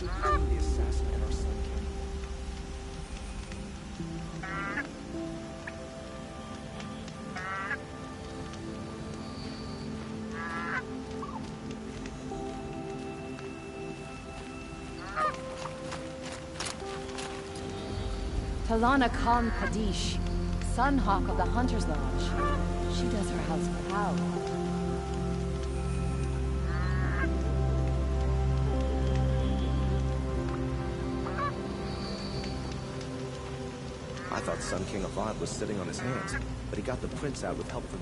Who framed the assassin of our Sun King? Talana Khan Kadish, Sunhawk of the Hunter's Lodge. She does her house proud. I thought Sun King Avad was sitting on his hands, but he got the prince out with help from...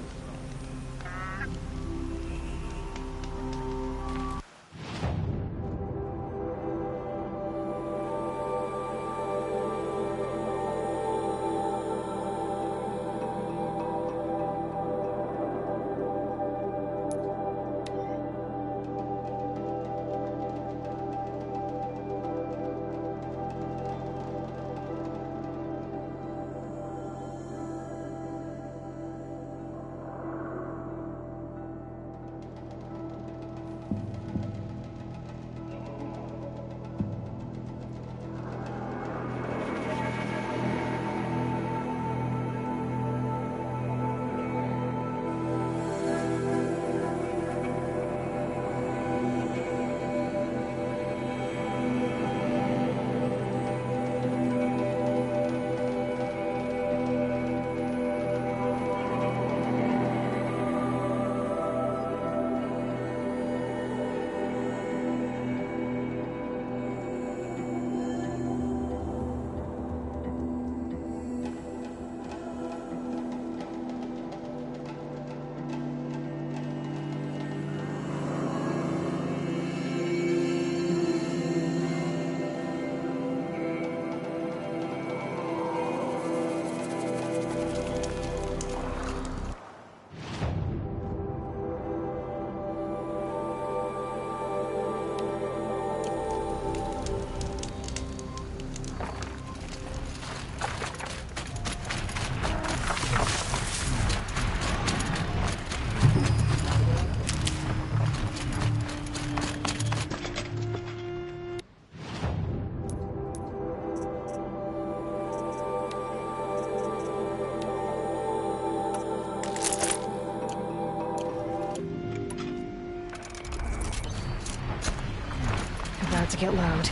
About to get loud.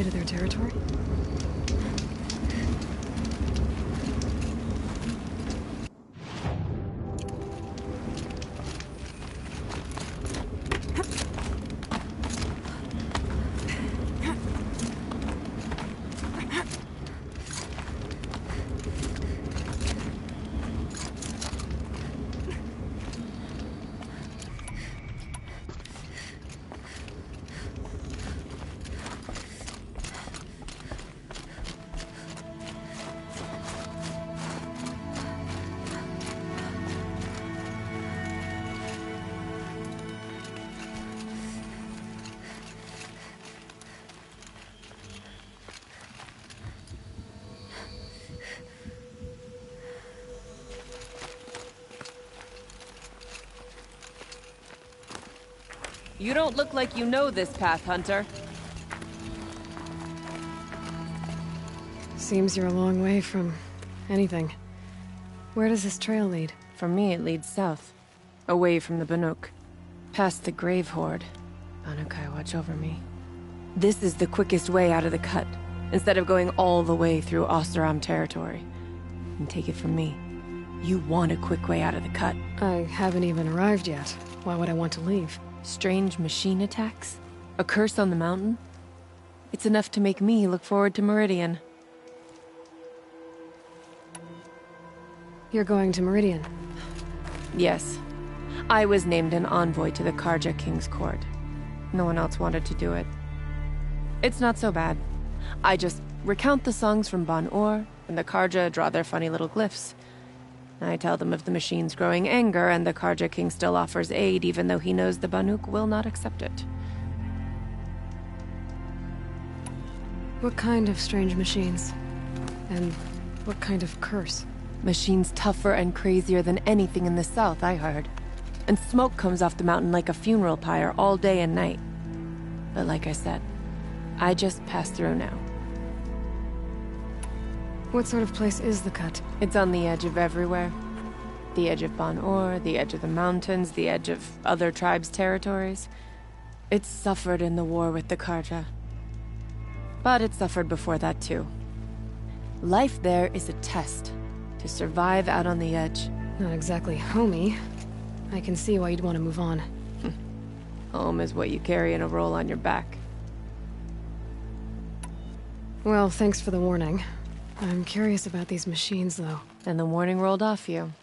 way to their territory? You don't look like you know this path, Hunter. Seems you're a long way from anything. Where does this trail lead? For me, it leads south. Away from the Banuk. Past the Grave Horde. Banukai, watch over me. This is the quickest way out of the cut, instead of going all the way through Oseram territory. And take it from me, you want a quick way out of the cut. I haven't even arrived yet. Why would I want to leave? Strange machine attacks? A curse on the mountain? It's enough to make me look forward to Meridian. You're going to Meridian? Yes. I was named an envoy to the Carja King's court. No one else wanted to do it. It's not so bad. I just recount the songs from Ban-Ur, and the Carja draw their funny little glyphs. I tell them of the machine's growing anger, and the Carja King still offers aid even though he knows the Banuk will not accept it. What kind of strange machines? And what kind of curse? Machines tougher and crazier than anything in the south, I heard. And smoke comes off the mountain like a funeral pyre all day and night. But like I said, I just pass through now. What sort of place is the cut? It's on the edge of everywhere. The edge of Ban-Ur, the edge of the mountains, the edge of other tribes' territories. It suffered in the war with the Carja. But it suffered before that too. Life there is a test to survive out on the edge. Not exactly homey. I can see why you'd want to move on. Home is what you carry in a roll on your back. Well, thanks for the warning. I'm curious about these machines, though. And the warning rolled off you.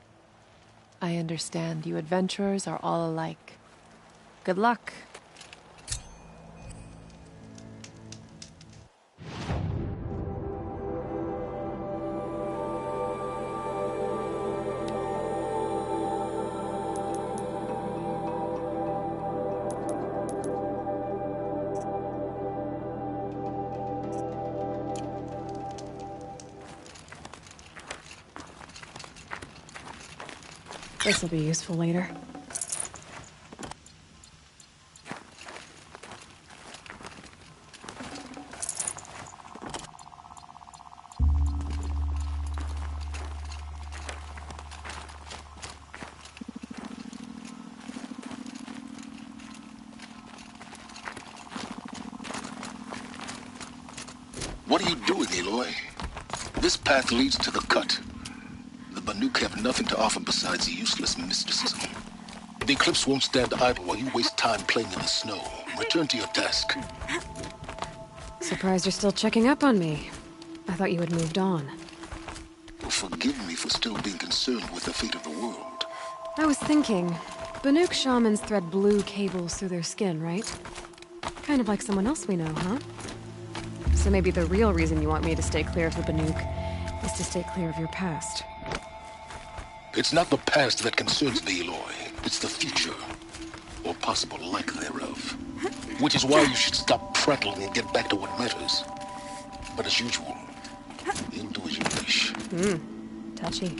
I understand. You adventurers are all alike. Good luck. This'll be useful later. What are you doing, Aloy? This path leads to the cut. The Banuk have nothing to offer besides useless mysticism. The Eclipse won't stand idle while you waste time playing in the snow. Return to your task. Surprised you're still checking up on me. I thought you had moved on. Forgive me for still being concerned with the fate of the world. I was thinking, Banuk shamans thread blue cables through their skin, right? Kind of like someone else we know, huh? So maybe the real reason you want me to stay clear of the Banuk is to stay clear of your past. It's not the past that concerns me, Aloy. It's the future. Or possible lack thereof. Which is why you should stop prattling and get back to what matters. But as usual, you'll do as you wish. Touchy.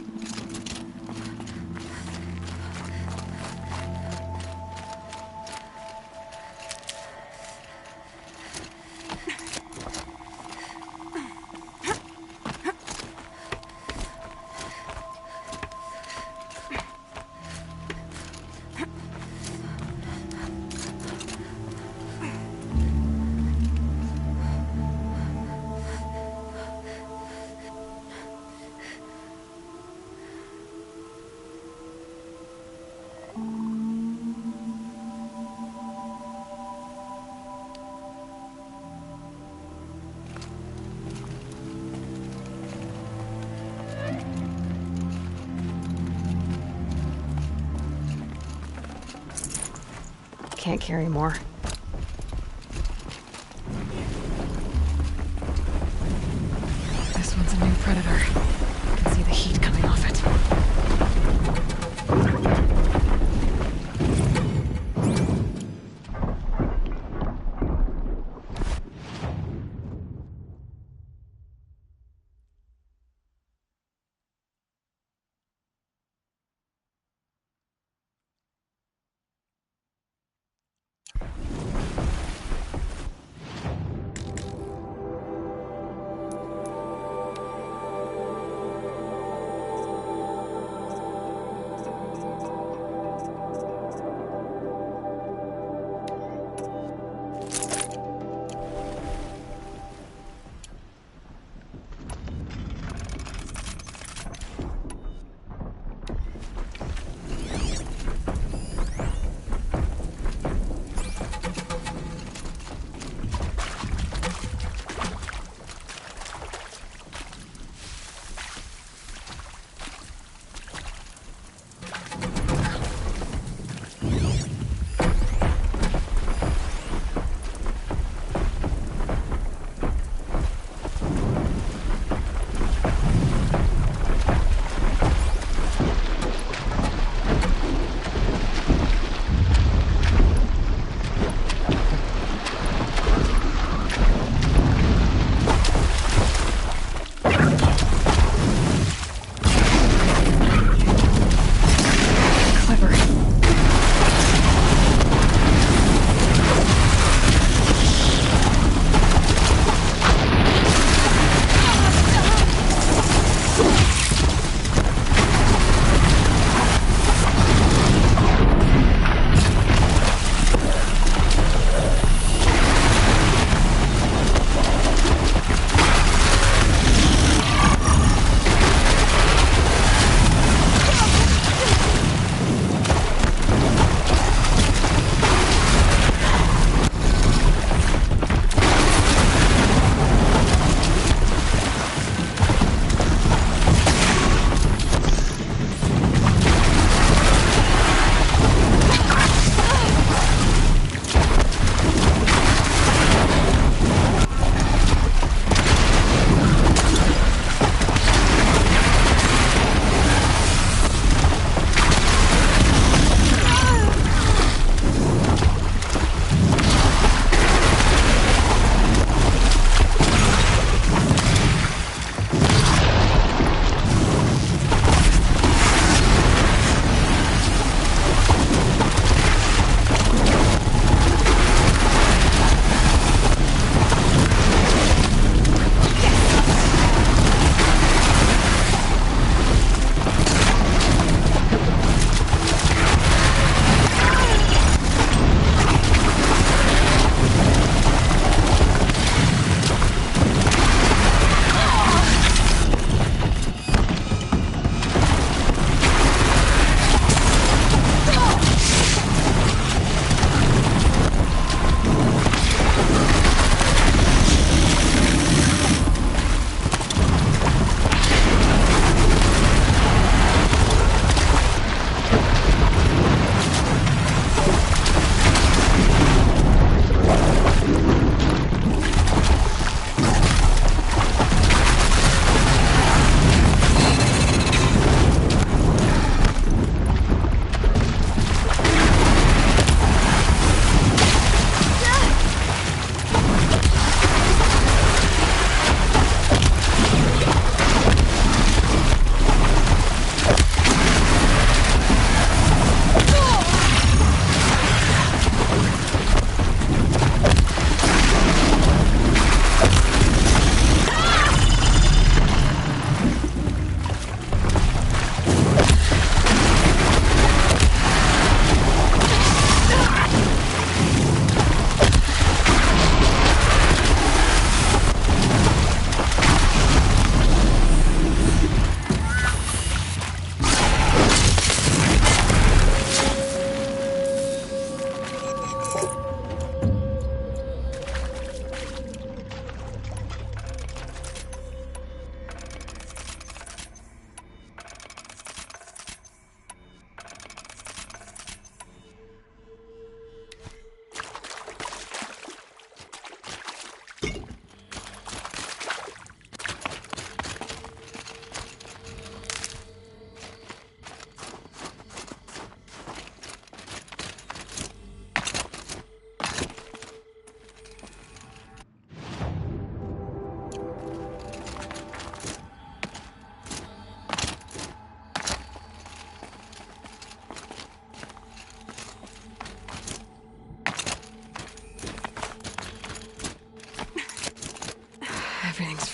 Can't carry more. This one's a new predator. I can see the heat coming off it.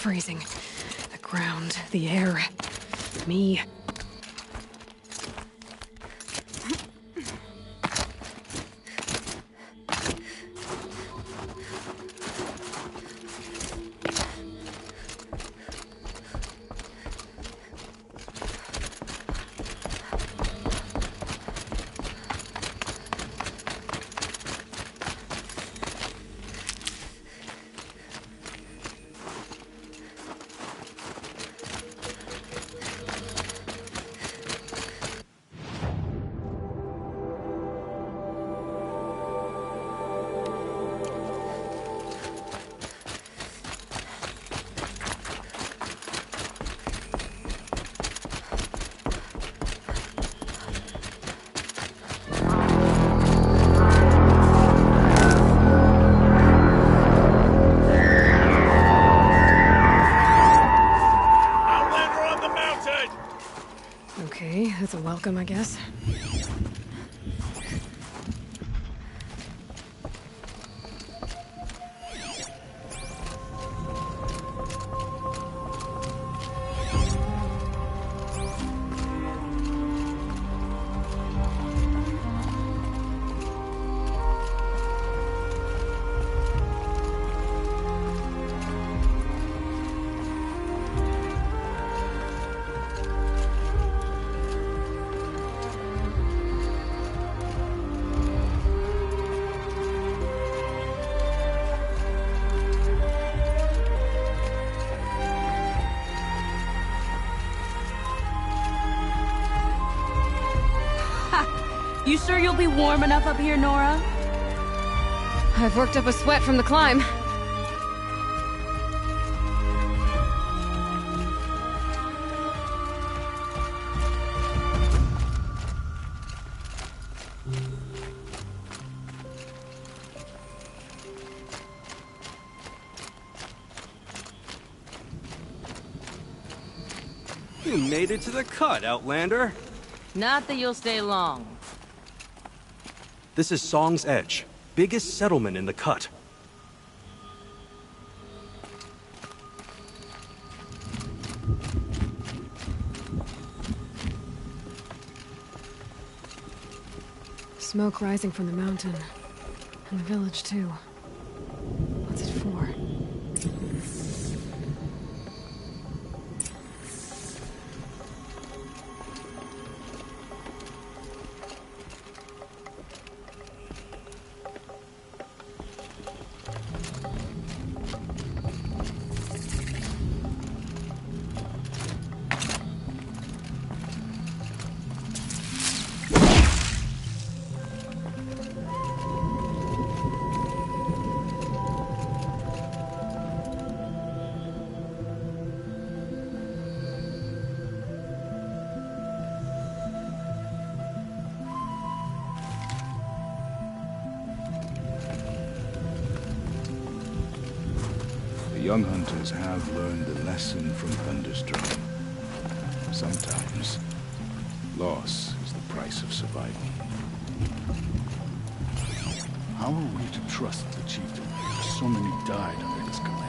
freezing. The ground, the air, me. That's a welcome, I guess. You sure you'll be warm enough up here, Nora? I've worked up a sweat from the climb. You made it to the cut, Outlander. Not that you'll stay long. This is Song's Edge, biggest settlement in the cut. Smoke rising from the mountain. And the village, too. What's it for? The young hunters have learned the lesson from Thunderstruck. Sometimes, loss is the price of survival. How are we to trust the chieftain? So many died under his command.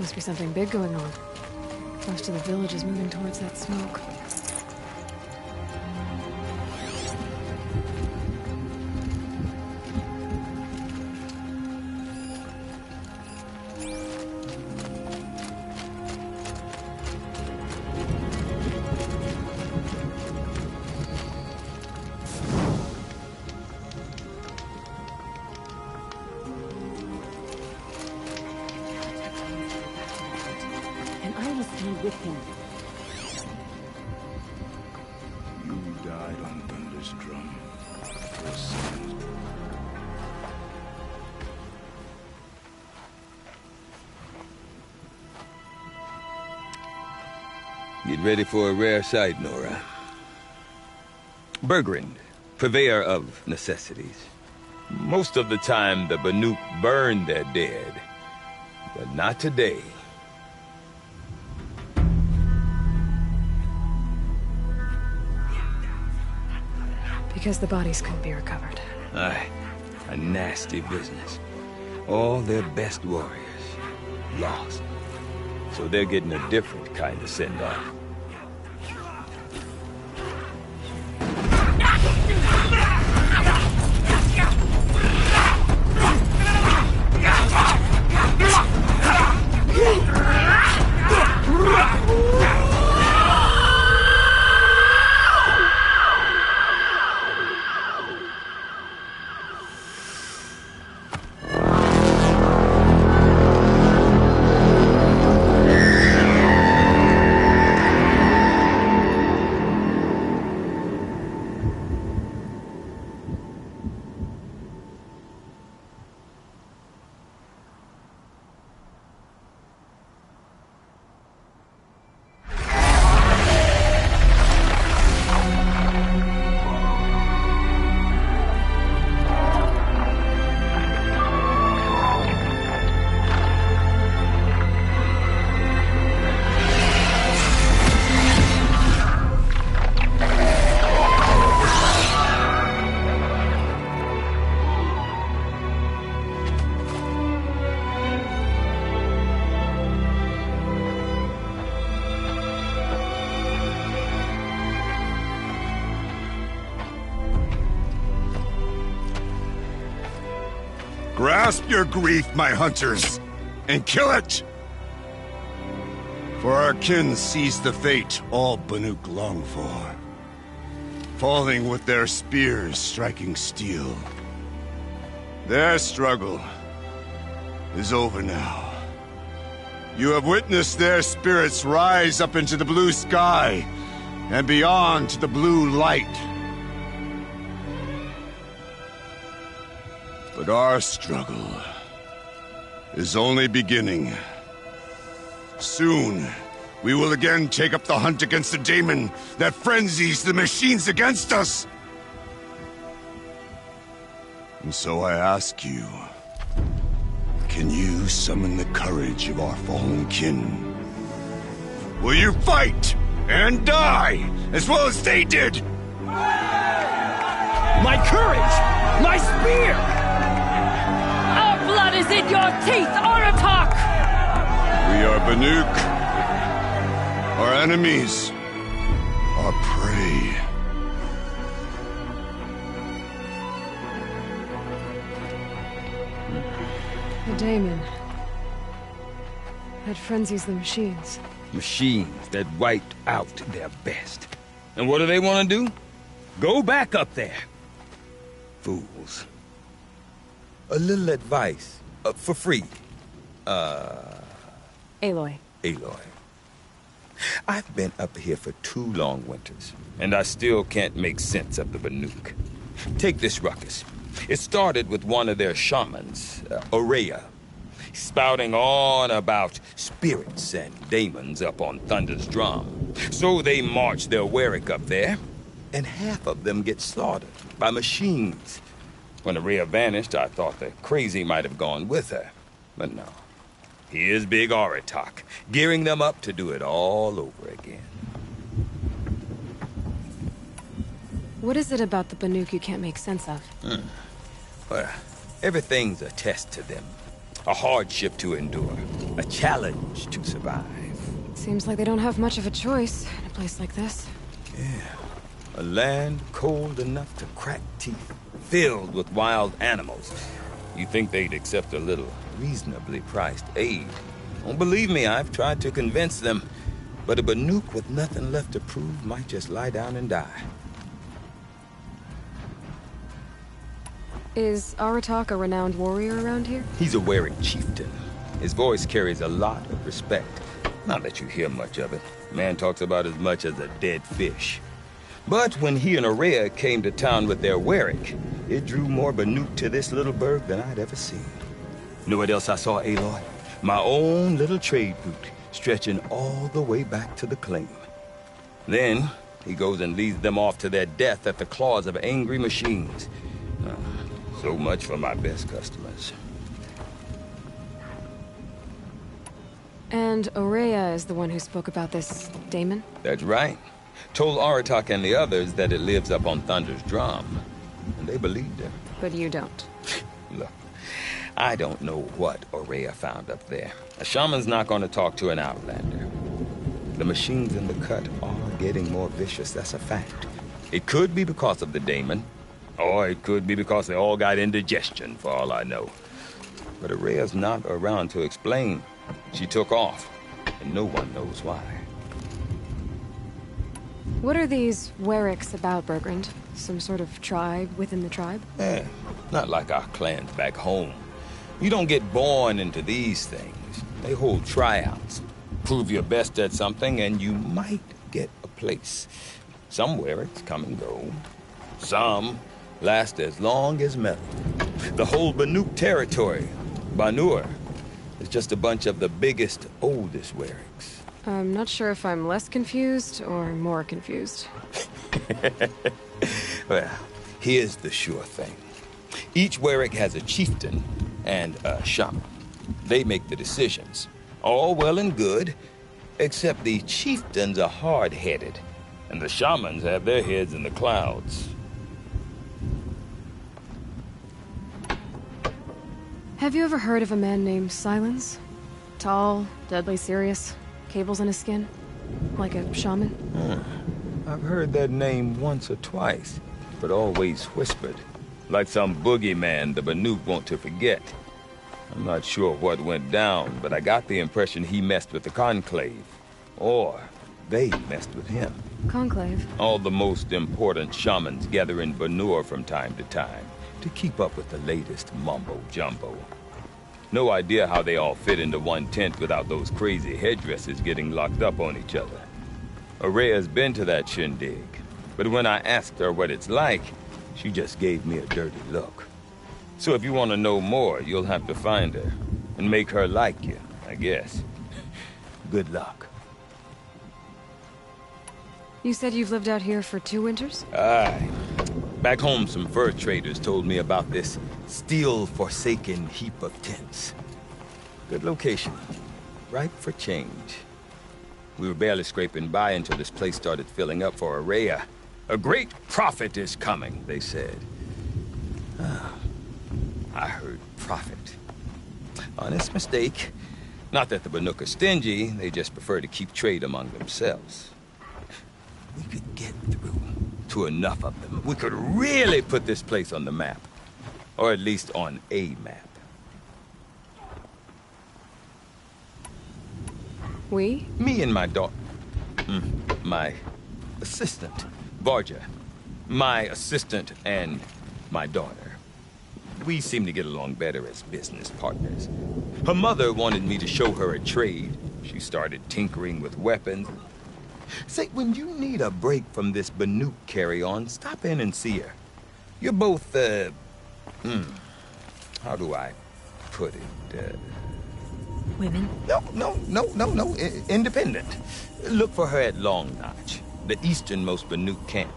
Must be something big going on. Most of the village is moving towards that smoke. With him. You died on Thunder's drum. For sin. Get ready for a rare sight, Nora. Bergrand, purveyor of necessities. Most of the time, the Banuk burn their dead. But not today. Because the bodies couldn't be recovered. Aye, a nasty business. All their best warriors lost. So they're getting a different kind of send-off. Grasp your grief, my hunters, and kill it! For our kin sees the fate all Banuk long for. Falling with their spears striking steel. Their struggle is over now. You have witnessed their spirits rise up into the blue sky and beyond to the blue light. But our struggle is only beginning. Soon, we will again take up the hunt against the daemon that frenzies the machines against us. And so I ask you, can you summon the courage of our fallen kin? Will you fight and die as well as they did? My courage! My spear! Our blood is in your teeth, Aratak! We are Banuk. Our enemies are prey. The daemon. That frenzies the machines. Machines that wiped out their best. And what do they want to do? Go back up there. Fools. A little advice. For free. Aloy. Aloy. I've been up here for 2 long winters, and I still can't make sense of the Banuk. Take this ruckus. It started with one of their shamans, Ourea, spouting on about spirits and daemons up on Thunder's drum. So they march their Warwick up there, and half of them get slaughtered by machines. When Ourea vanished, I thought the crazy might have gone with her, but no. Here's Big Aratak, gearing them up to do it all over again. What is it about the Banuk you can't make sense of? Well, everything's a test to them. A hardship to endure. A challenge to survive. Seems like they don't have much of a choice in a place like this. Yeah. A land cold enough to crack teeth, filled with wild animals. You think they'd accept a little reasonably priced aid? Don't believe me, I've tried to convince them. But a Banuk with nothing left to prove might just lie down and die. Is Aratak a renowned warrior around here? He's a Werik chieftain. His voice carries a lot of respect. Not that you hear much of it. Man talks about as much as a dead fish. But when he and Ourea came to town with their Werik, it drew more Banuk to this little burg than I'd ever seen. Know what else I saw, Aloy? My own little trade route, stretching all the way back to the claim. Then, he goes and leads them off to their death at the claws of angry machines. So much for my best customers. And Ourea is the one who spoke about this daemon? That's right. Told Aratak and the others that it lives up on Thunder's drum. And they believed him. But you don't. Look, I don't know what Ourea found up there. A shaman's not going to talk to an outlander. The machines in the cut are getting more vicious, that's a fact. It could be because of the daemon, or it could be because they all got indigestion, for all I know. But Ourea's not around to explain. She took off, and no one knows why. What are these Weriks about, Bergrand? Some sort of tribe within the tribe? Not like our clans back home. You don't get born into these things. They hold tryouts. Prove your best at something, and you might get a place. Some Weriks come and go. Some last as long as metal. The whole Banuk territory, Banur, is just a bunch of the biggest, oldest Weriks. I'm not sure if I'm less confused or more confused. Well, here's the sure thing. Each Werik has a chieftain and a shaman. They make the decisions. All well and good, except the chieftains are hard-headed, and the shamans have their heads in the clouds. Have you ever heard of a man named Silence? Tall, deadly serious, cables in his skin? Like a shaman? I've heard that name once or twice, but always whispered. Like some boogeyman the Banuk want to forget. I'm not sure what went down, but I got the impression he messed with the Conclave. Or they messed with him. Conclave? All the most important shamans gather in Banur from time to time to keep up with the latest mumbo-jumbo. No idea how they all fit into one tent without those crazy headdresses getting locked up on each other. Ourea's been to that shindig, but when I asked her what it's like, she just gave me a dirty look. So if you want to know more, you'll have to find her and make her like you, I guess. Good luck. You said you've lived out here for 2 winters? Aye. Back home, some fur traders told me about this steel-forsaken heap of tents. Good location. Ripe for change. We were barely scraping by until this place started filling up for Ourea. A great prophet is coming, they said. I heard prophet. Honest mistake. Not that the Banuk are stingy, they just prefer to keep trade among themselves. We could get through to enough of them. We could really put this place on the map. Or at least on a map. We? Me and my daughter. My assistant, Varja. My assistant and my daughter. We seem to get along better as business partners. Her mother wanted me to show her a trade. She started tinkering with weapons. Say, when you need a break from this Banuk carry-on, stop in and see her. You're both, how do I put it? Women? No. Independent. Look for her at Long Notch, the easternmost Banuk camp.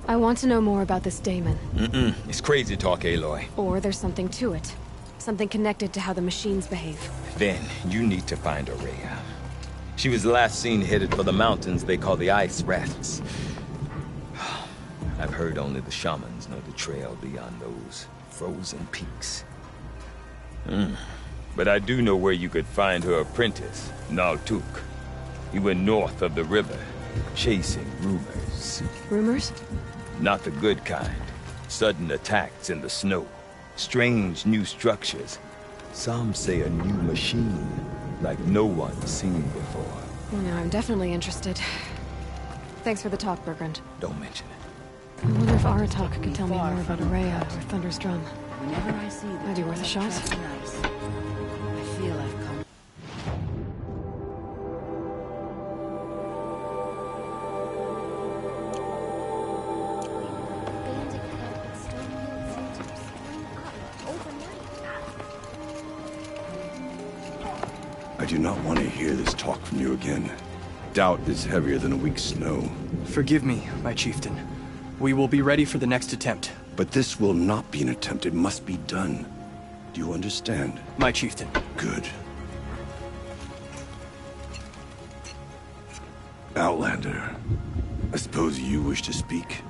I want to know more about this daemon. It's crazy talk, Aloy. Or there's something to it. Something connected to how the machines behave. Then you need to find Ourea. She was last seen headed for the mountains they call the Ice Rafts. I've heard only the shamans know the trail beyond those. frozen peaks. But I do know where you could find her apprentice, Naltuk. He went north of the river, chasing rumors. Rumors? Not the good kind. Sudden attacks in the snow. Strange new structures. Some say a new machine, like no one's seen before. Well, now I'm definitely interested. Thanks for the talk, Bergrand. Don't mention it. I wonder if Aratak could tell me more about Ourea or Thunder's Drum. Whenever I see the Might be worth a shot. nice. I feel I've come. I do not want to hear this talk from you again. Doubt is heavier than a week's snow. Forgive me, my chieftain. We will be ready for the next attempt. But this will not be an attempt. It must be done. Do you understand? My chieftain. Good. Outlander, I suppose you wish to speak?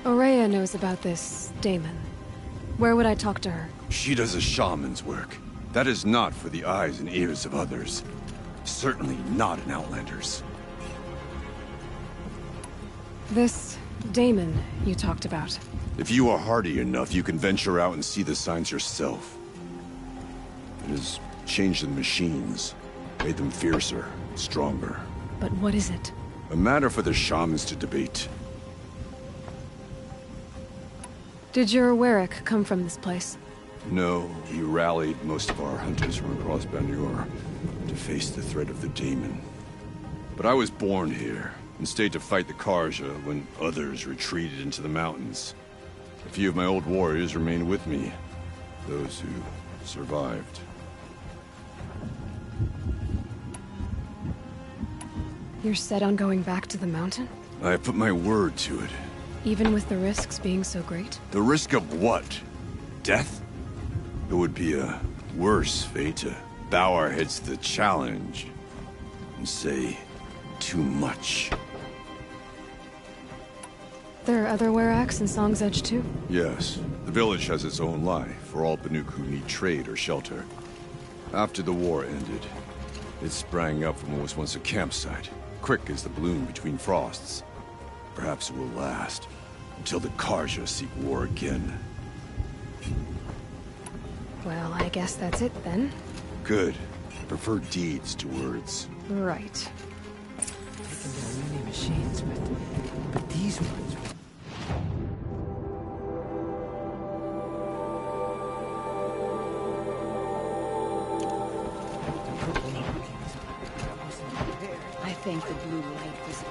Ourea knows about this Daemon. Where would I talk to her? She does a shaman's work. That is not for the eyes and ears of others. Certainly not an Outlander's. This Daemon you talked about. If you are hardy enough, you can venture out and see the signs yourself. It has changed the machines, made them fiercer, stronger. But what is it? A matter for the shamans to debate. Did your Warwick come from this place? No, we rallied most of our hunters from across Banur to face the threat of the Daemon. But I was born here, and stayed to fight the Carja when others retreated into the mountains. A few of my old warriors remained with me, those who survived. You're set on going back to the mountain? I have put my word to it. Even with the risks being so great? The risk of what? Death? It would be a worse fate to bow our heads to the challenge and say too much. There are other Weraks in Song's Edge too? Yes. The village has its own life for all Banuk who need trade or shelter. After the war ended, it sprang up from what was once a campsite, quick as the bloom between frosts. Perhaps it will last, until the Carja seek war again. Well, I guess that's it then. Good. I prefer deeds to words. Right. Taken down many machines, but these ones. I thank the blue light physical.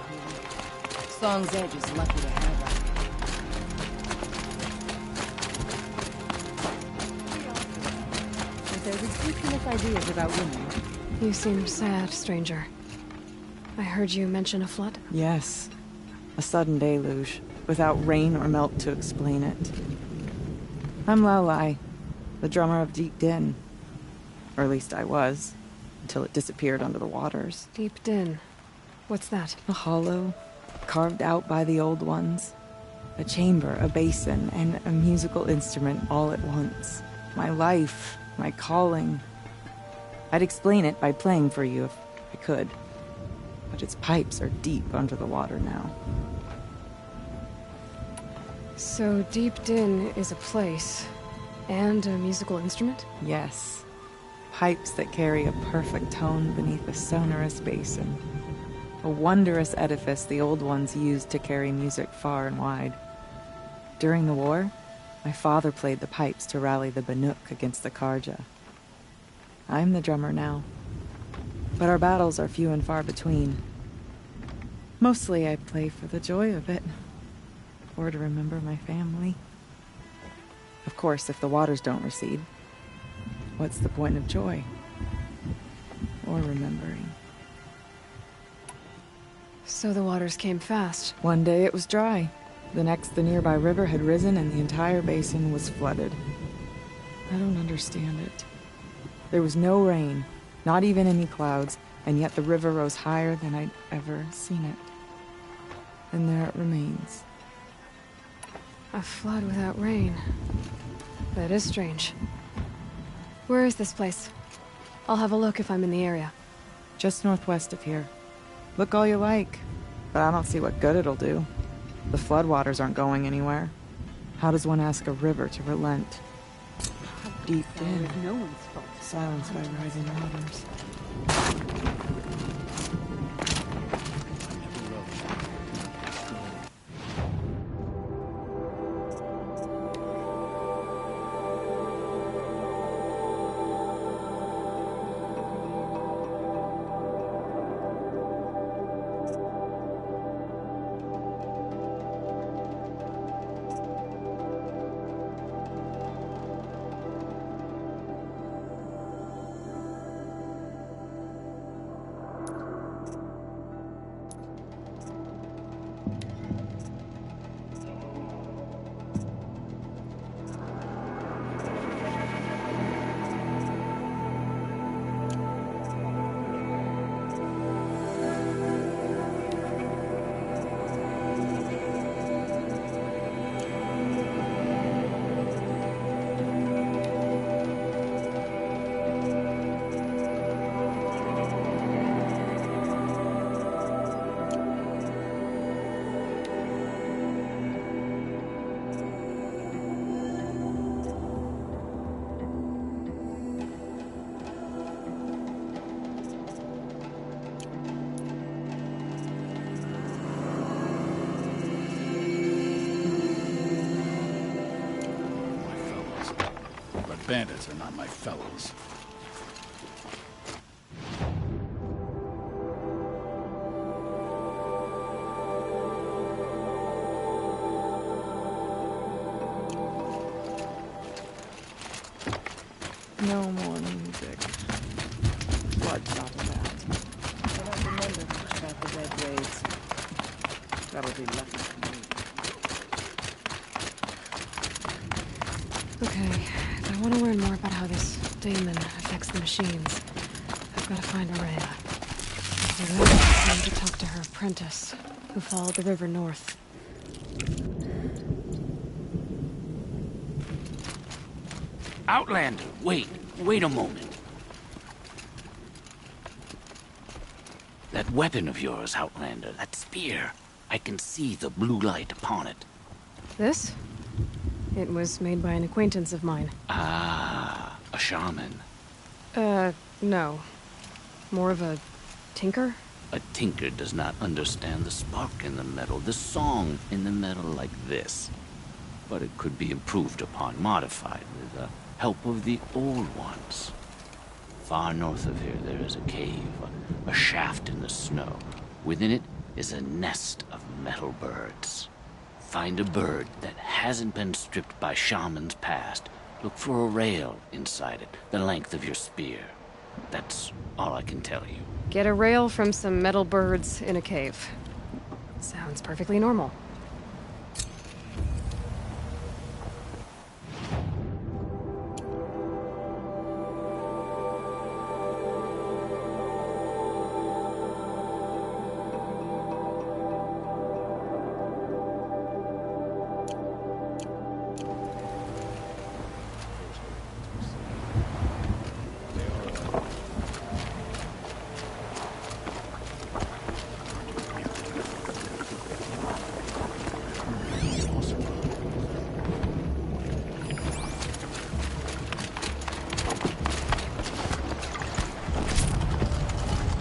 Song's Edge is lucky to have us. With their ridiculous ideas about women. You seem sad, stranger. I heard you mention a flood? Yes. A sudden deluge, without rain or melt to explain it. I'm Laolai, the drummer of Deep Din. Or at least I was, until it disappeared under the waters. Deep Din. What's that? A hollow, carved out by the old ones. A chamber, a basin, and a musical instrument all at once. My life, my calling. I'd explain it by playing for you if I could. But its pipes are deep under the water now. So Deep Din is a place, and a musical instrument? Yes. Pipes that carry a perfect tone beneath a sonorous basin. A wondrous edifice the old ones used to carry music far and wide. During the war, my father played the pipes to rally the Banuk against the Carja. I'm the drummer now. But our battles are few and far between. Mostly I play for the joy of it. Or to remember my family. Of course, if the waters don't recede, what's the point of joy? Or remembering? So the waters came fast. One day it was dry. The next, the nearby river had risen and the entire basin was flooded. I don't understand it. There was no rain, not even any clouds, and yet the river rose higher than I'd ever seen it. And there it remains. A flood without rain. That is strange. Where is this place? I'll have a look if I'm in the area. Just northwest of here. Look all you like, but I don't see what good it'll do. The floodwaters aren't going anywhere. How does one ask a river to relent? Deep in, No one's fault. silenced by rising waters. Bandits are not my fellows. No more music. Blood stop of that. I don't remember much about the Red Raids. That'll be lucky for me. Okay, if I want to learn more about how this daemon affects the machines, I've got to find Aurea. For that, I need to talk to her apprentice, who followed the river north. Outlander, wait a moment. That weapon of yours, Outlander, that spear, I can see the blue light upon it. This? It was made by an acquaintance of mine. Ah, a shaman. No. More of a tinker? A tinker does not understand the spark in the metal, the song in the metal like this. But it could be improved upon, modified, with the help of the old ones. Far north of here there is a cave, a shaft in the snow. Within it is a nest of metal birds. Find a bird that hasn't been stripped by shamans past. Look for a rail inside it, the length of your spear. That's all I can tell you. Get a rail from some metal birds in a cave. Sounds perfectly normal.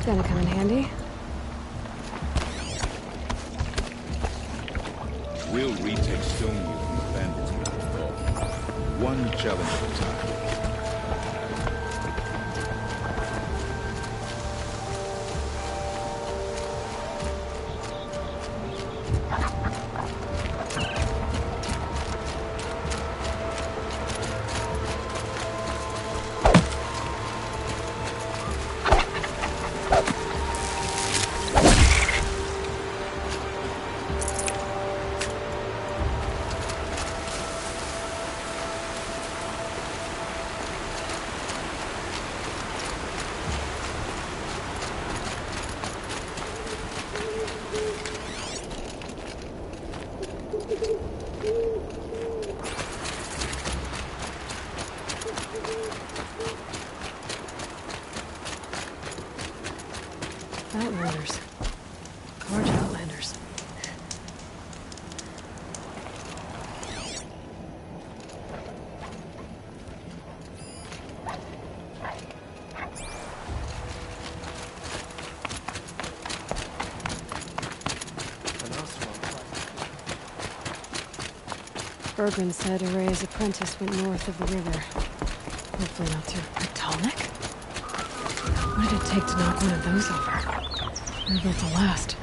Gonna come in handy. We'll retake Stoneview from the bandits with the fall. One challenge at a time. Outlanders. Large Outlanders. Bergren said Array's apprentice went north of the river. Hopefully not through Potomac? What did it take to knock one of those over? They're built to last.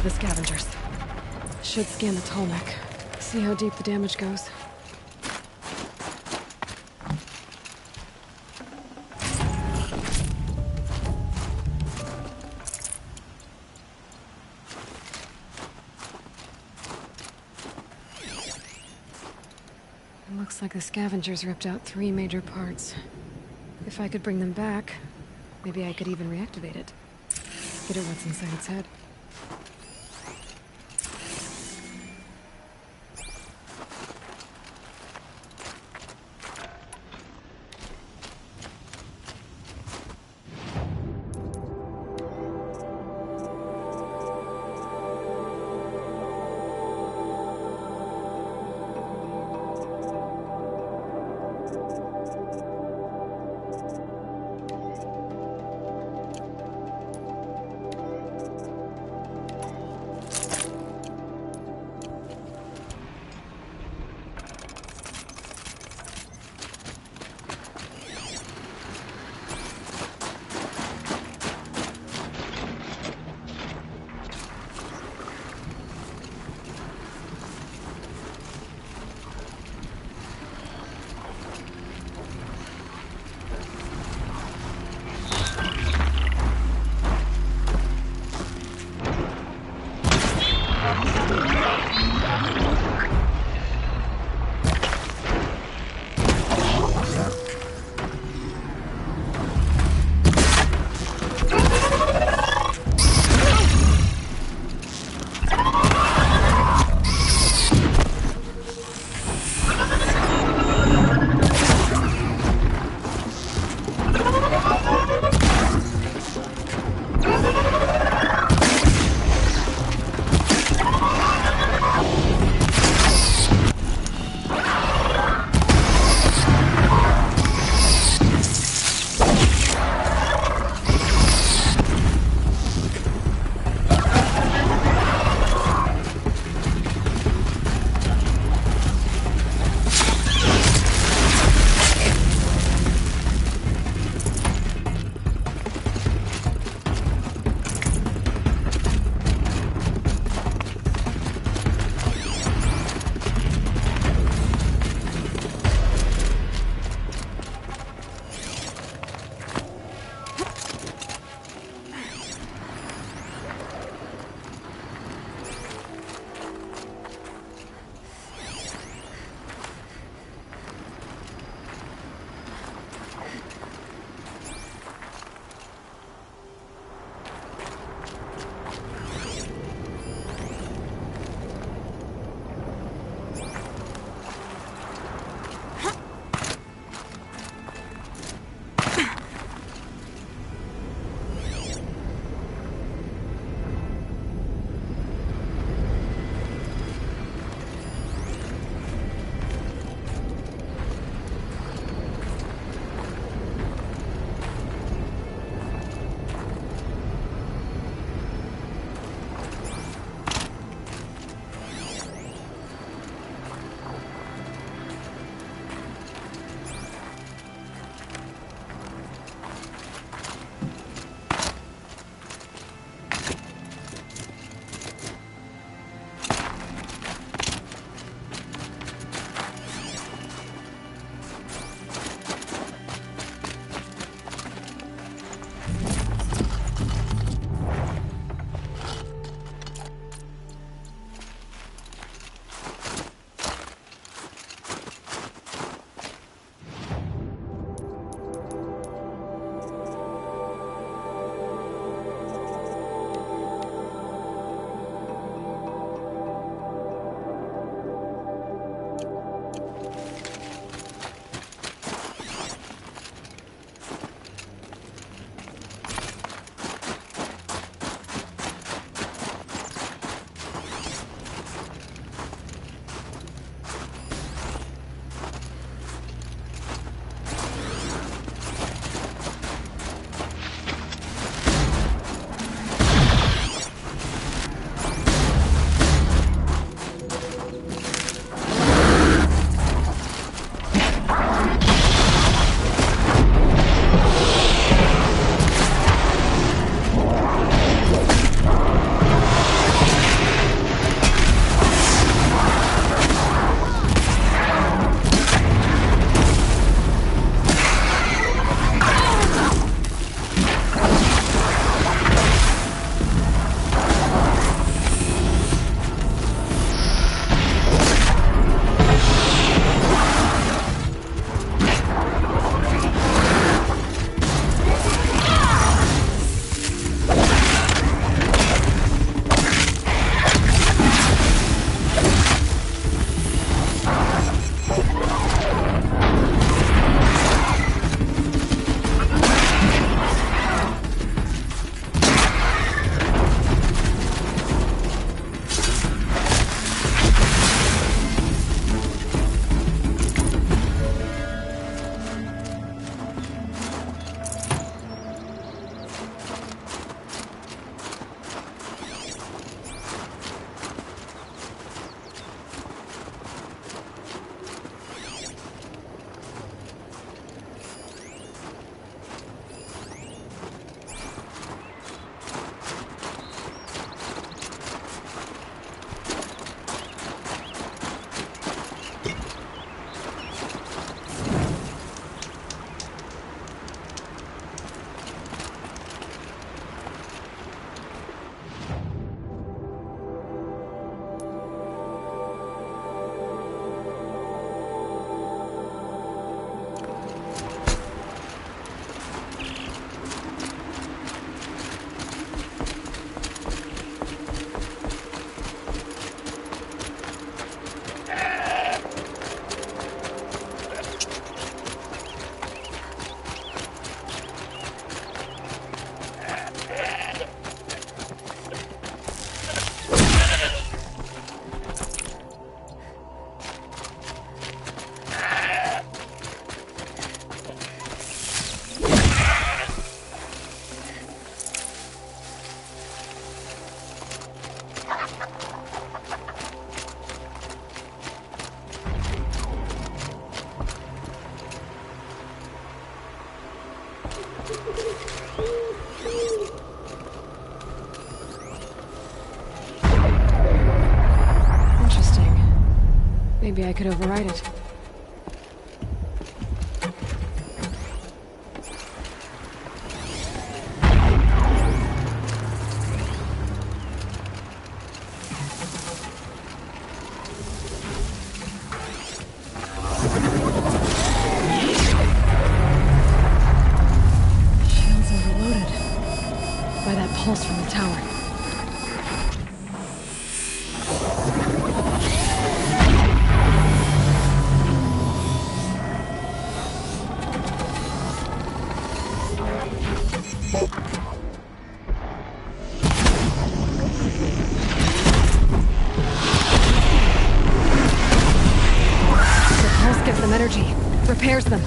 The scavengers. Should scan the Tolmec. See how deep the damage goes. It looks like the scavengers ripped out 3 major parts. If I could bring them back, maybe I could even reactivate it. Get at what's inside its head. Interesting. Maybe I could override it. Shields overloaded by that pulse from the tower. The pulse gives them energy, repairs them.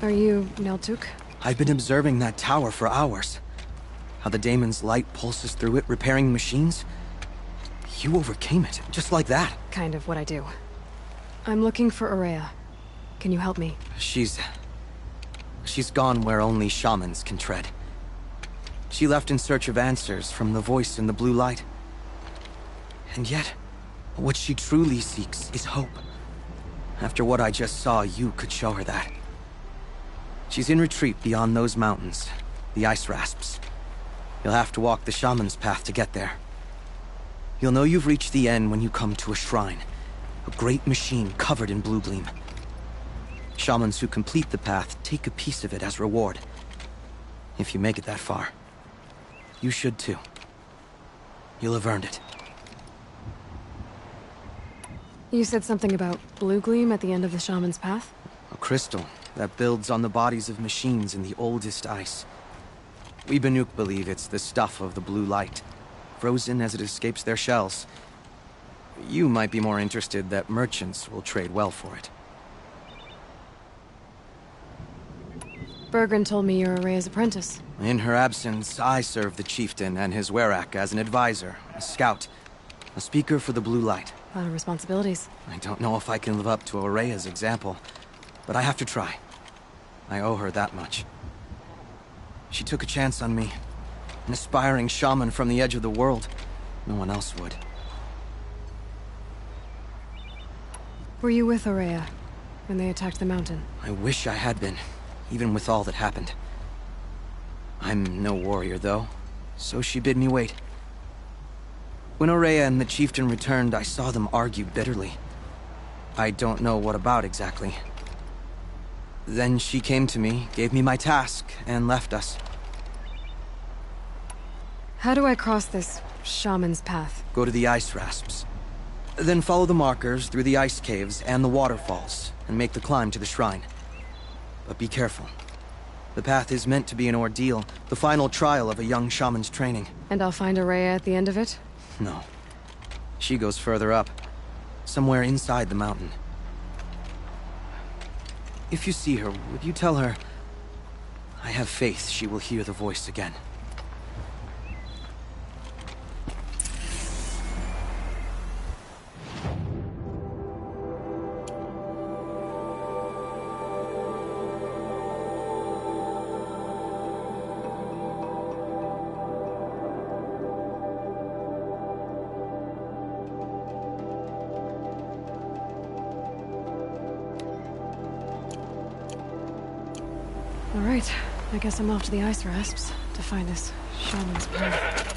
Are you Neltuk? I've been observing that tower for hours. How the daemon's light pulses through it, repairing machines. You overcame it, just like that. Kind of what I do. I'm looking for Ourea. Can you help me? She's gone where only shamans can tread. She left in search of answers from the voice in the blue light. And yet, what she truly seeks is hope. After what I just saw, you could show her that. She's in retreat beyond those mountains, the ice rasps. You'll have to walk the shaman's path to get there. You'll know you've reached the end when you come to a shrine. A great machine covered in blue gleam. Shamans who complete the path take a piece of it as reward. If you make it that far, you should too. You'll have earned it. You said something about blue gleam at the end of the shaman's path? A crystal that builds on the bodies of machines in the oldest ice. We Banuk believe it's the stuff of the blue light, frozen as it escapes their shells. You might be more interested that merchants will trade well for it. Bergren told me you're Ourea's apprentice. In her absence, I serve the chieftain and his werak as an advisor, a scout, a speaker for the blue light. A lot of responsibilities. I don't know if I can live up to Ourea's example, but I have to try. I owe her that much. She took a chance on me. An aspiring shaman from the edge of the world. No one else would. Were you with Ourea when they attacked the mountain? I wish I had been, even with all that happened. I'm no warrior, though, so she bid me wait. When Ourea and the chieftain returned, I saw them argue bitterly. I don't know what about exactly. Then she came to me, gave me my task, and left us. How do I cross this shaman's path? Go to the ice rasps. Then follow the markers through the ice caves and the waterfalls, and make the climb to the shrine. But be careful. The path is meant to be an ordeal, the final trial of a young shaman's training. And I'll find Ourea at the end of it? No. She goes further up. Somewhere inside the mountain. If you see her, would you tell her... I have faith she will hear the voice again. Alright, I guess I'm off to the ice rasps to find this shaman's path.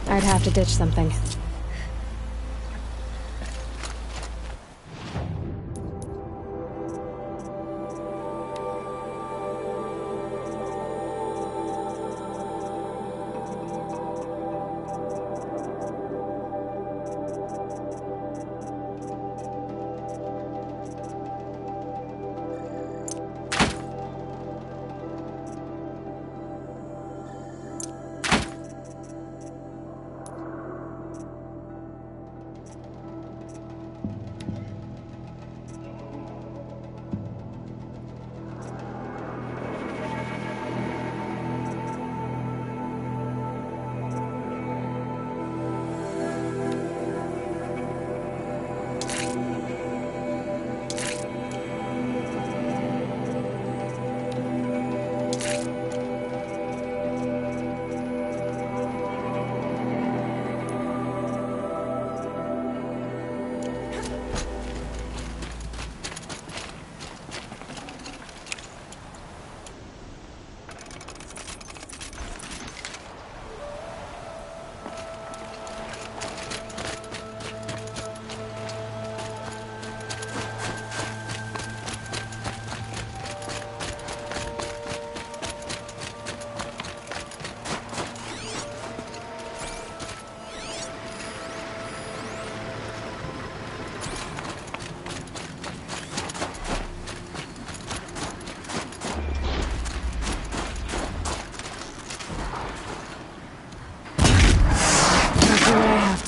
I'd have to ditch something.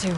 to.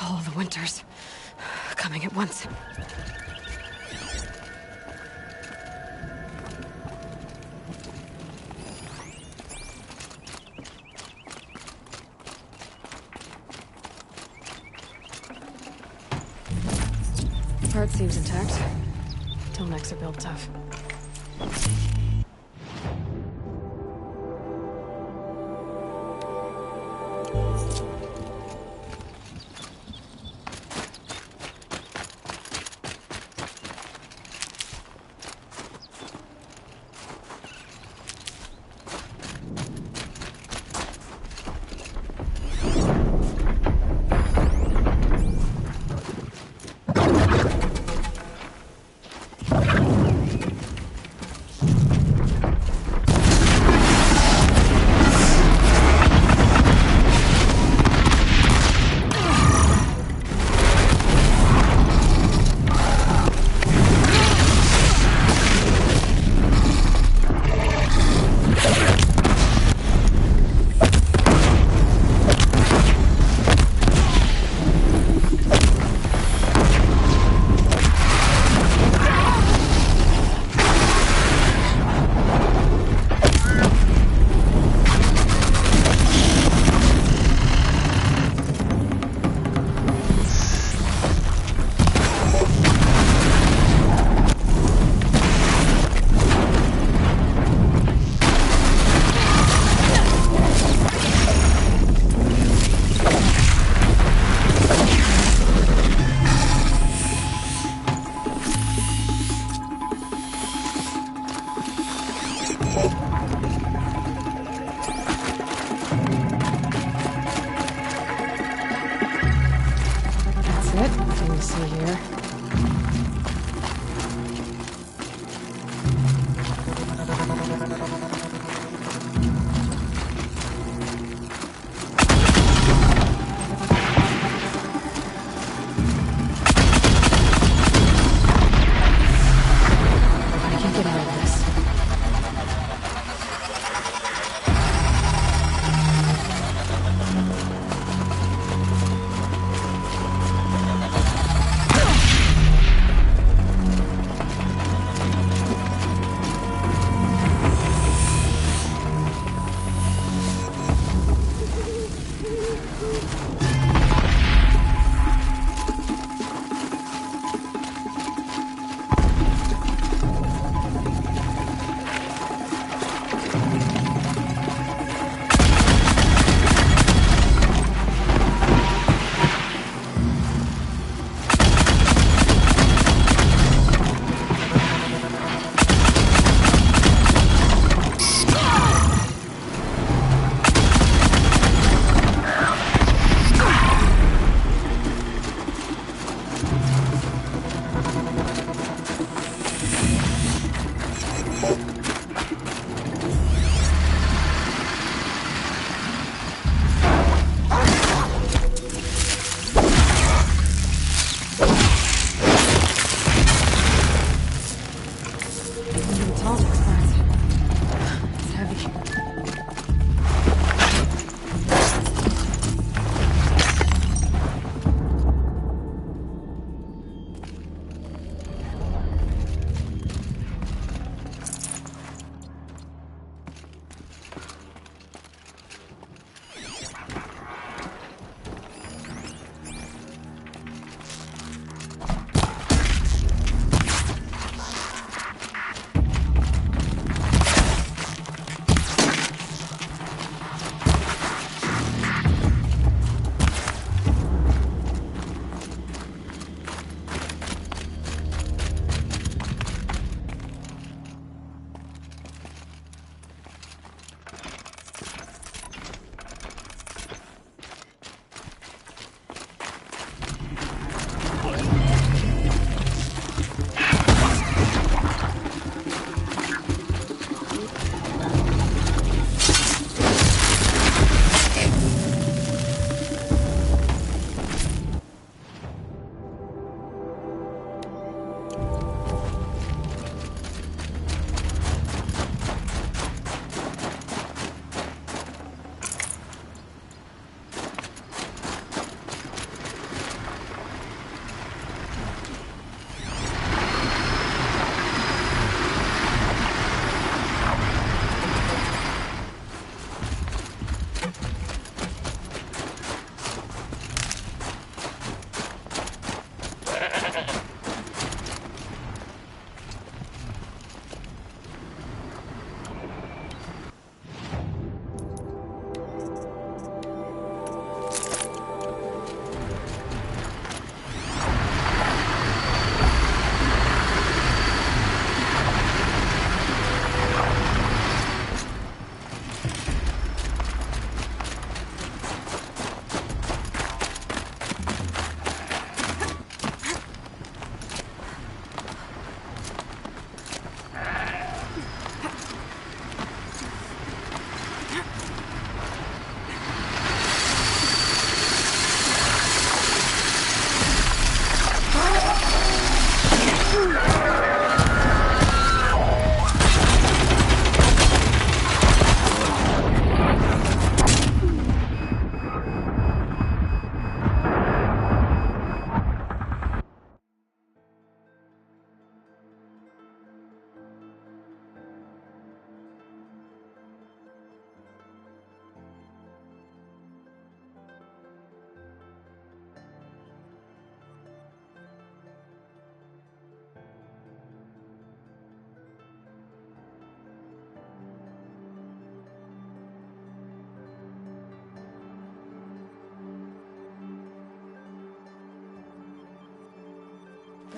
All the winters coming at once. Part seems intact. Tilnecks are built tough.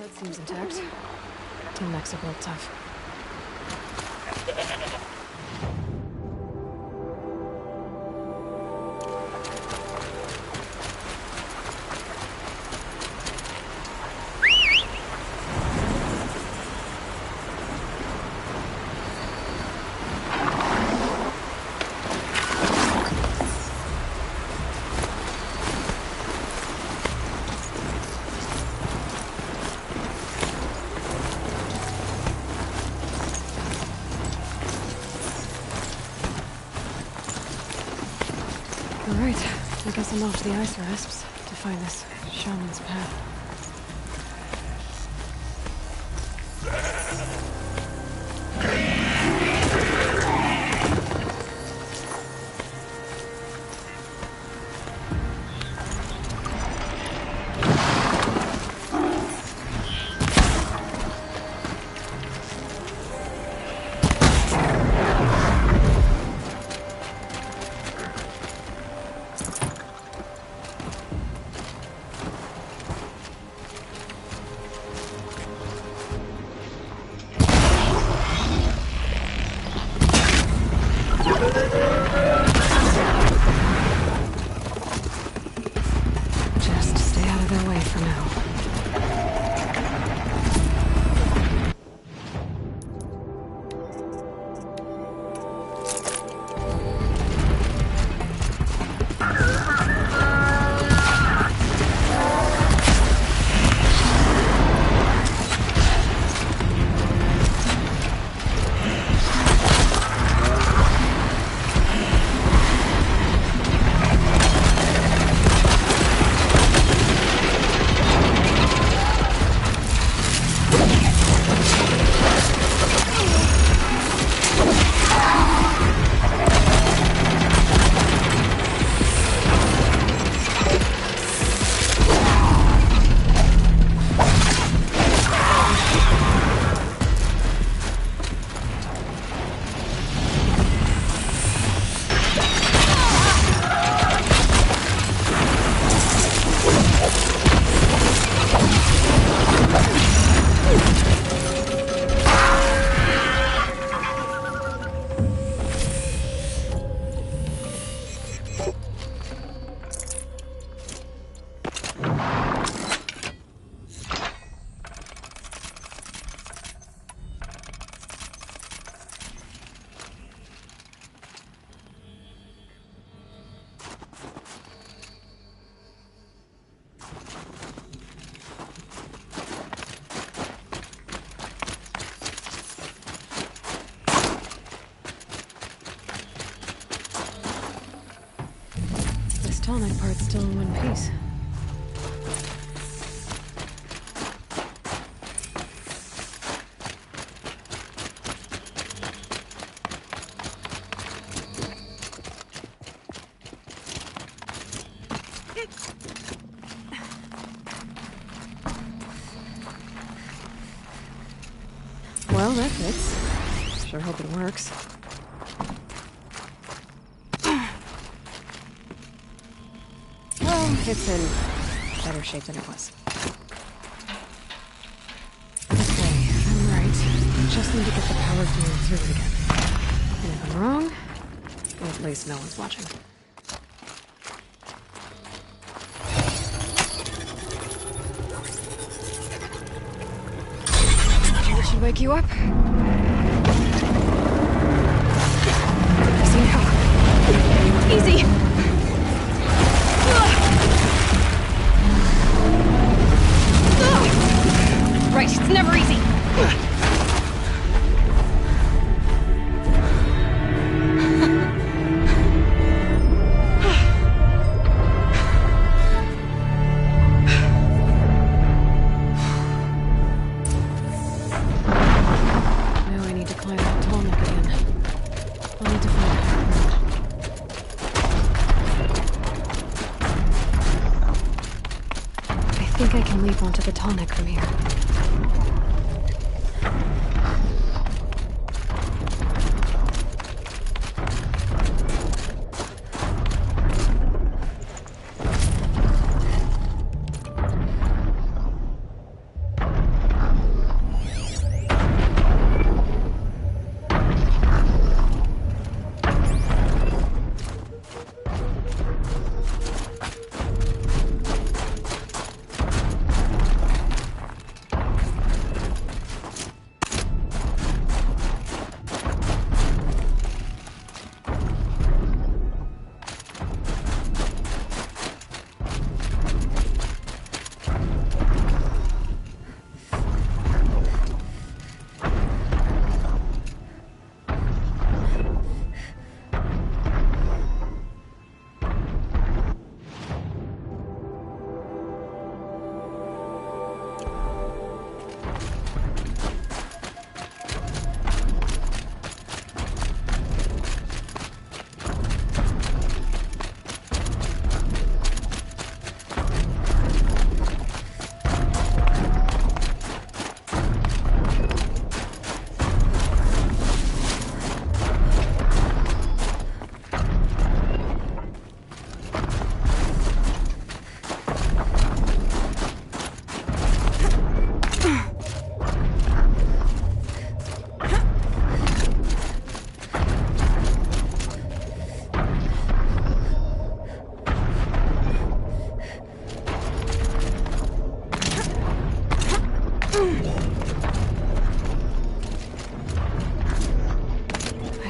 That seems intact. Team necks are built tough. Alright, I guess I'm off to the ice rasps to find this shaman's path. Just stay out of their way for now. Tonic part's still in one piece. Well, that fits. Sure hope it works. It's in better shape than it was. Okay, I'm right. Just need to get the power gear through it again. And if I'm wrong, well, at least no one's watching. That should wake you up. Easy now. Easy! Right, it's never easy. Now I need to climb that tall neck again. I'll need to find it. I think I can leap onto the tall neck from here.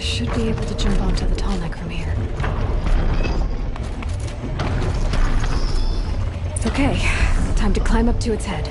should be able to jump onto the tall neck from here. Okay, time to climb up to its head.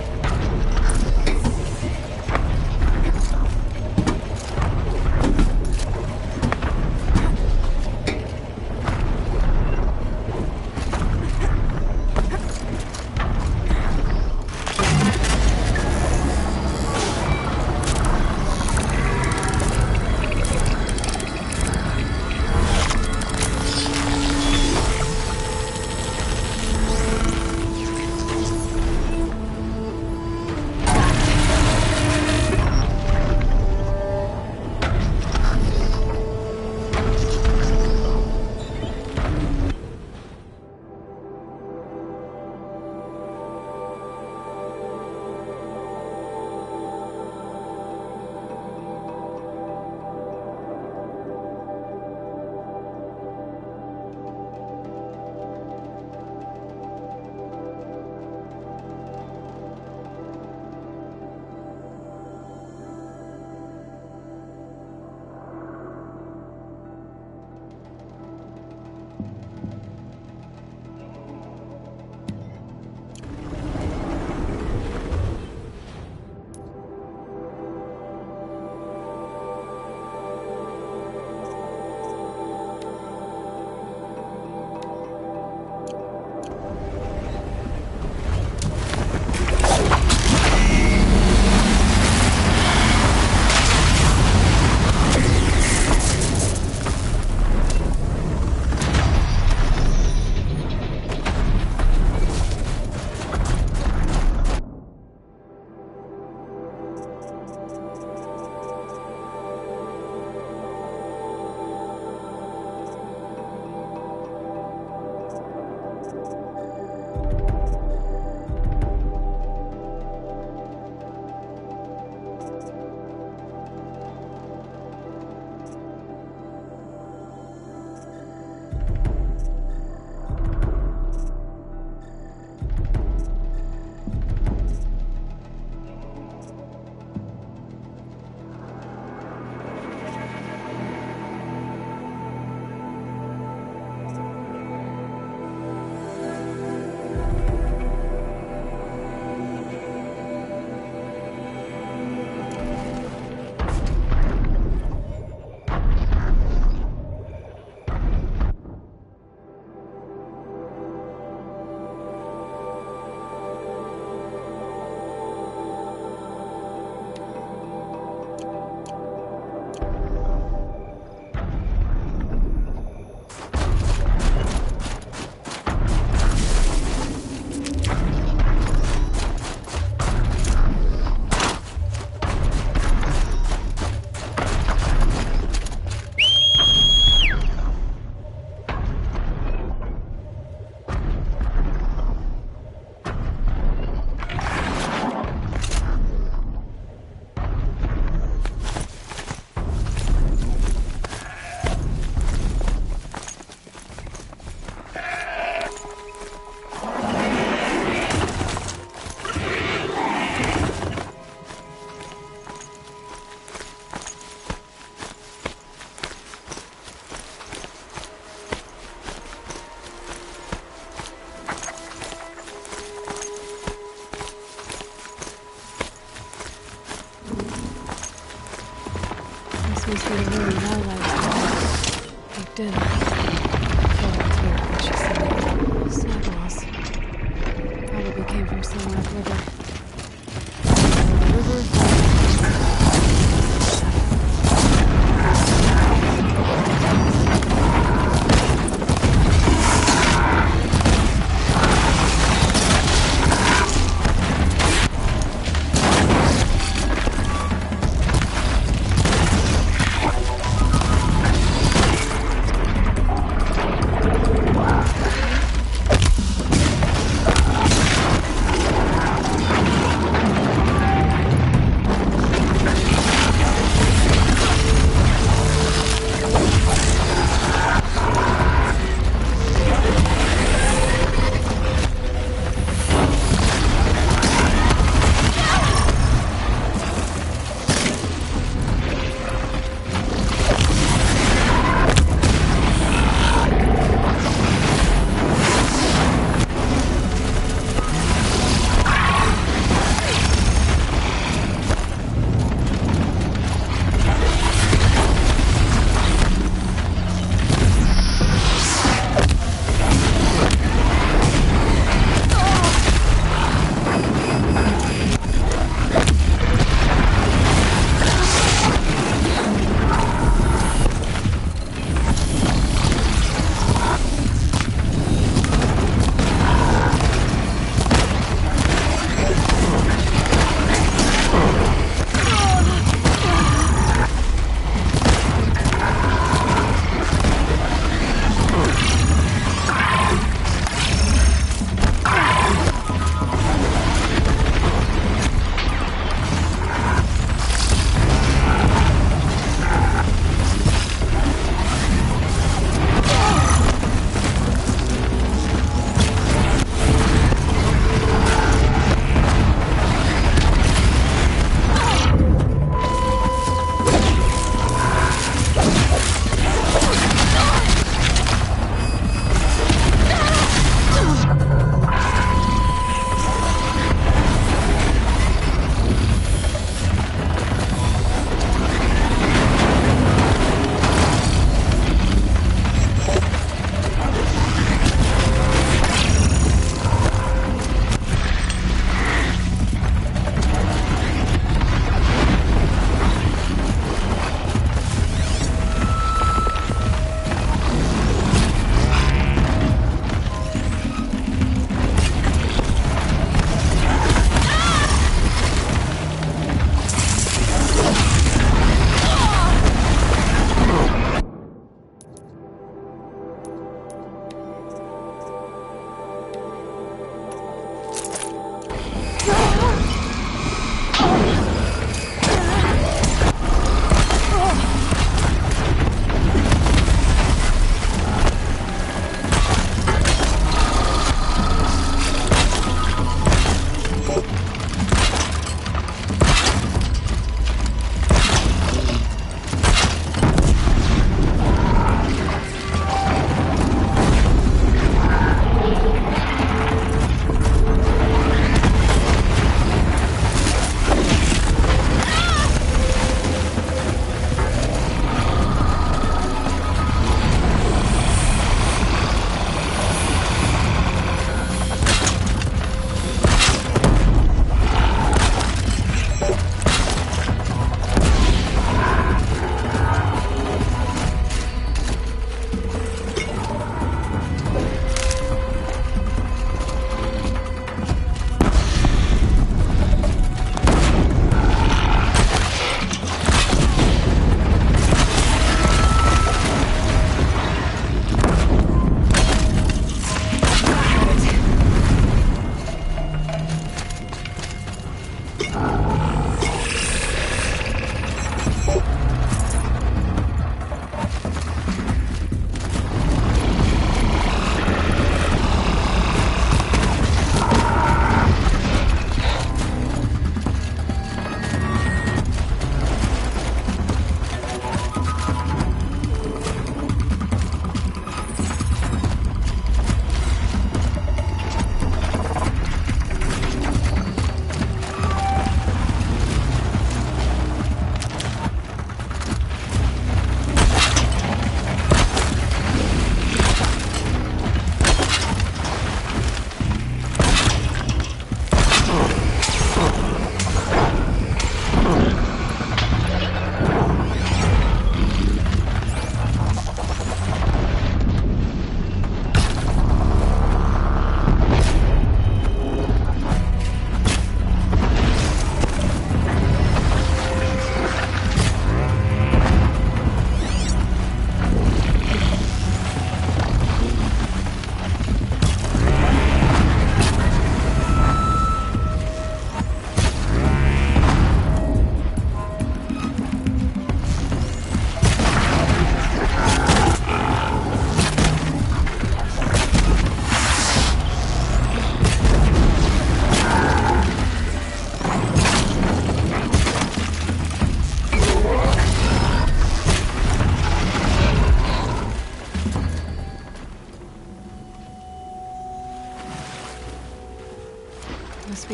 Must be the really well lights. Baked in. Florence here, what she said. Snaglaws. Probably came from somewhere upriver.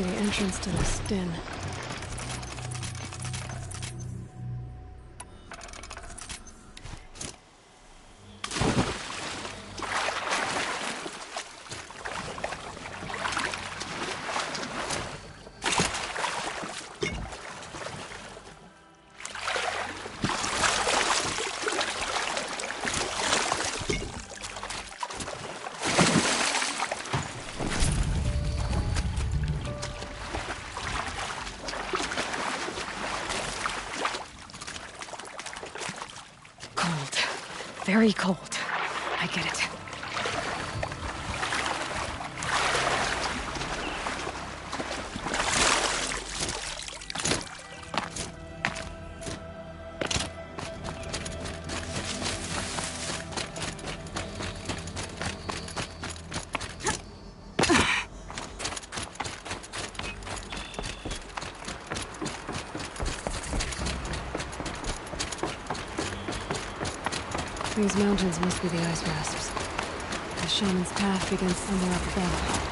be the entrance to the Stinn. Very cold. I get it. These mountains must be the ice rasps. The shaman's path begins somewhere up above.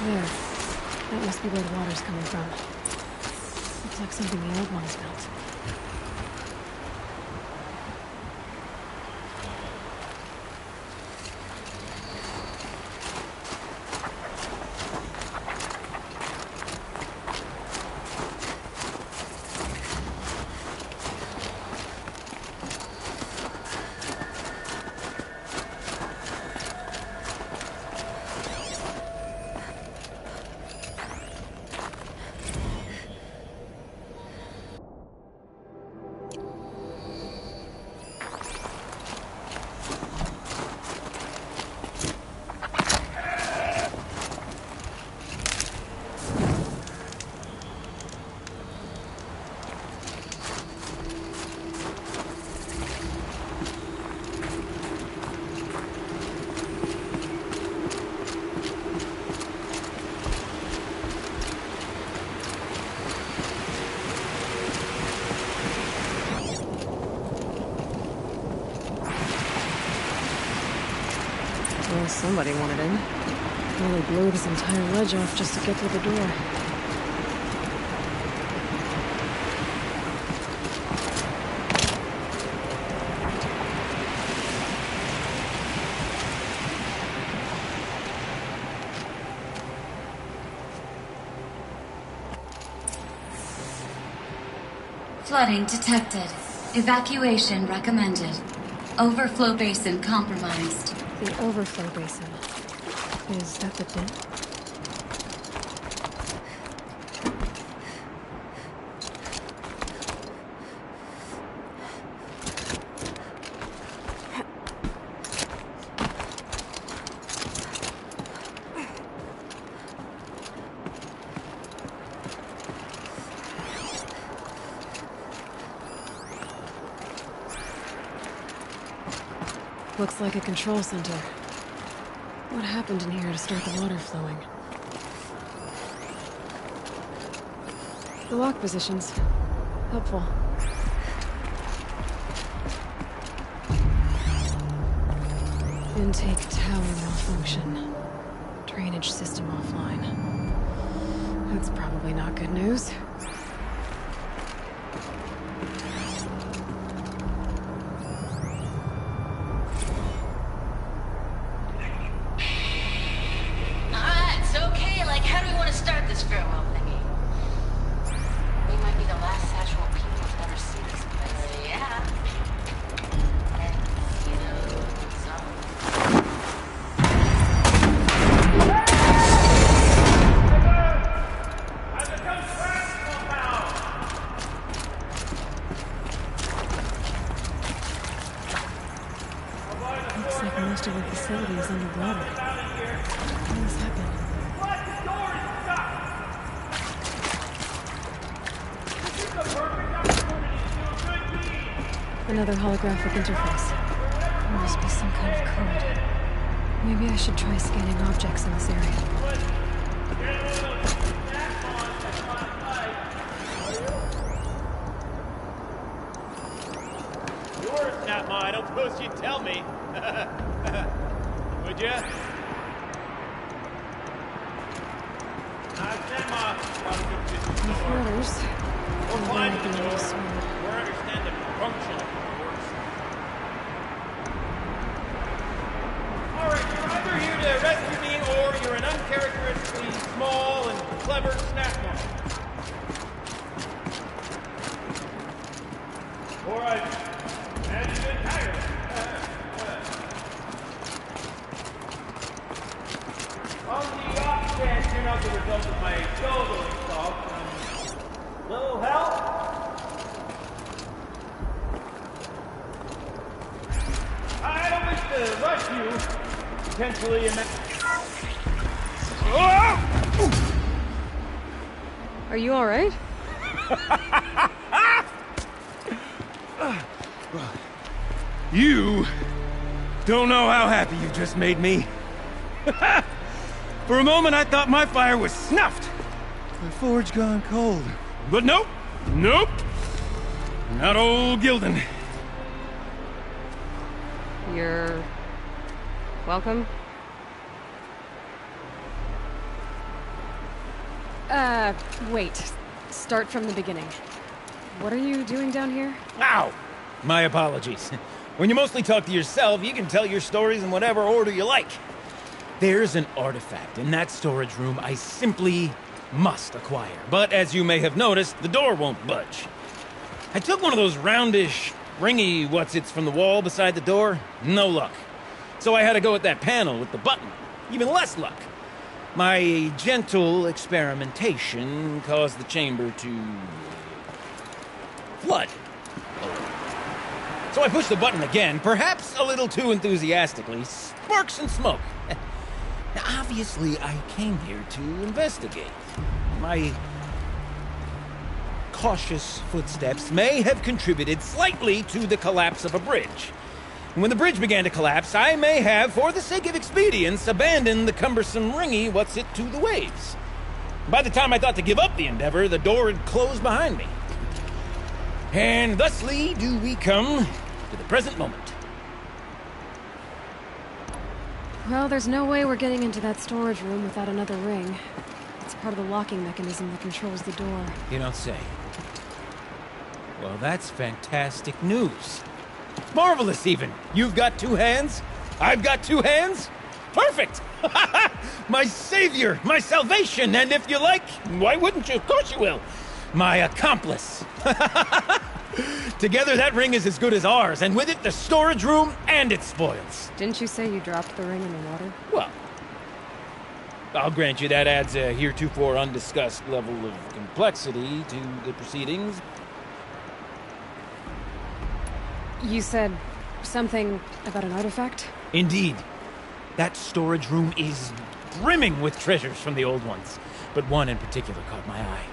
There. That must be where the water's coming from. Looks like something the Old Ones built. Well, somebody wanted in. Really blew this entire ledge off just to get through the door. Flooding detected. Evacuation recommended. Overflow basin compromised. The overflow basin. Is that the den? Looks like a control center. What happened in here to start the water flowing? The lock positions. Helpful. Intake tower malfunction. Drainage system offline. That's probably not good news. Farewell thingy. We might be the last actual people to ever see this place. Yeah, another holographic interface. There must be some kind of code. Maybe I should try scanning objects in this area. You're a Snapmaw, I don't suppose you'd tell me. Would ya? Orders. Or climb the door, or understand the function of the doors. Alright, you're either here to rescue me, or you're an uncharacteristically small and clever Snapmaw. Or I've managed to entirely. On the off chance you're not the result of my soloing talk, little help? I don't wish to rush you. Potentially Are you alright? You don't know how happy you just made me. For a moment, I thought my fire was snuffed. The forge gone cold. But nope. Nope. Not old Gildan. You're... welcome? Wait. Start from the beginning. What are you doing down here? Ow! My apologies. When you mostly talk to yourself, you can tell your stories in whatever order you like. There's an artifact in that storage room I simply must acquire. But as you may have noticed, the door won't budge. I took one of those roundish, ringy what's-its from the wall beside the door. No luck. So I had to go with that panel with the button. Even less luck. My gentle experimentation caused the chamber to... flood. So I pushed the button again, perhaps a little too enthusiastically. Sparks and smoke. Now, obviously, I came here to investigate. My cautious footsteps may have contributed slightly to the collapse of a bridge. And when the bridge began to collapse, I may have, for the sake of expedience, abandoned the cumbersome ringy what's-it to the waves. By the time I thought to give up the endeavor, the door had closed behind me. And thusly do we come to the present moment. Well, there's no way we're getting into that storage room without another ring. It's part of the locking mechanism that controls the door. You don't say. Well, that's fantastic news. Marvelous, even. You've got two hands. I've got two hands. Perfect! My savior, my salvation, and if you like, why wouldn't you? Of course you will. My accomplice. Together, that ring is as good as ours, and with it, the storage room and its spoils. Didn't you say you dropped the ring in the water? Well, I'll grant you that adds a heretofore undiscussed level of complexity to the proceedings. You said something about an artifact? Indeed. That storage room is brimming with treasures from the old ones, but one in particular caught my eye.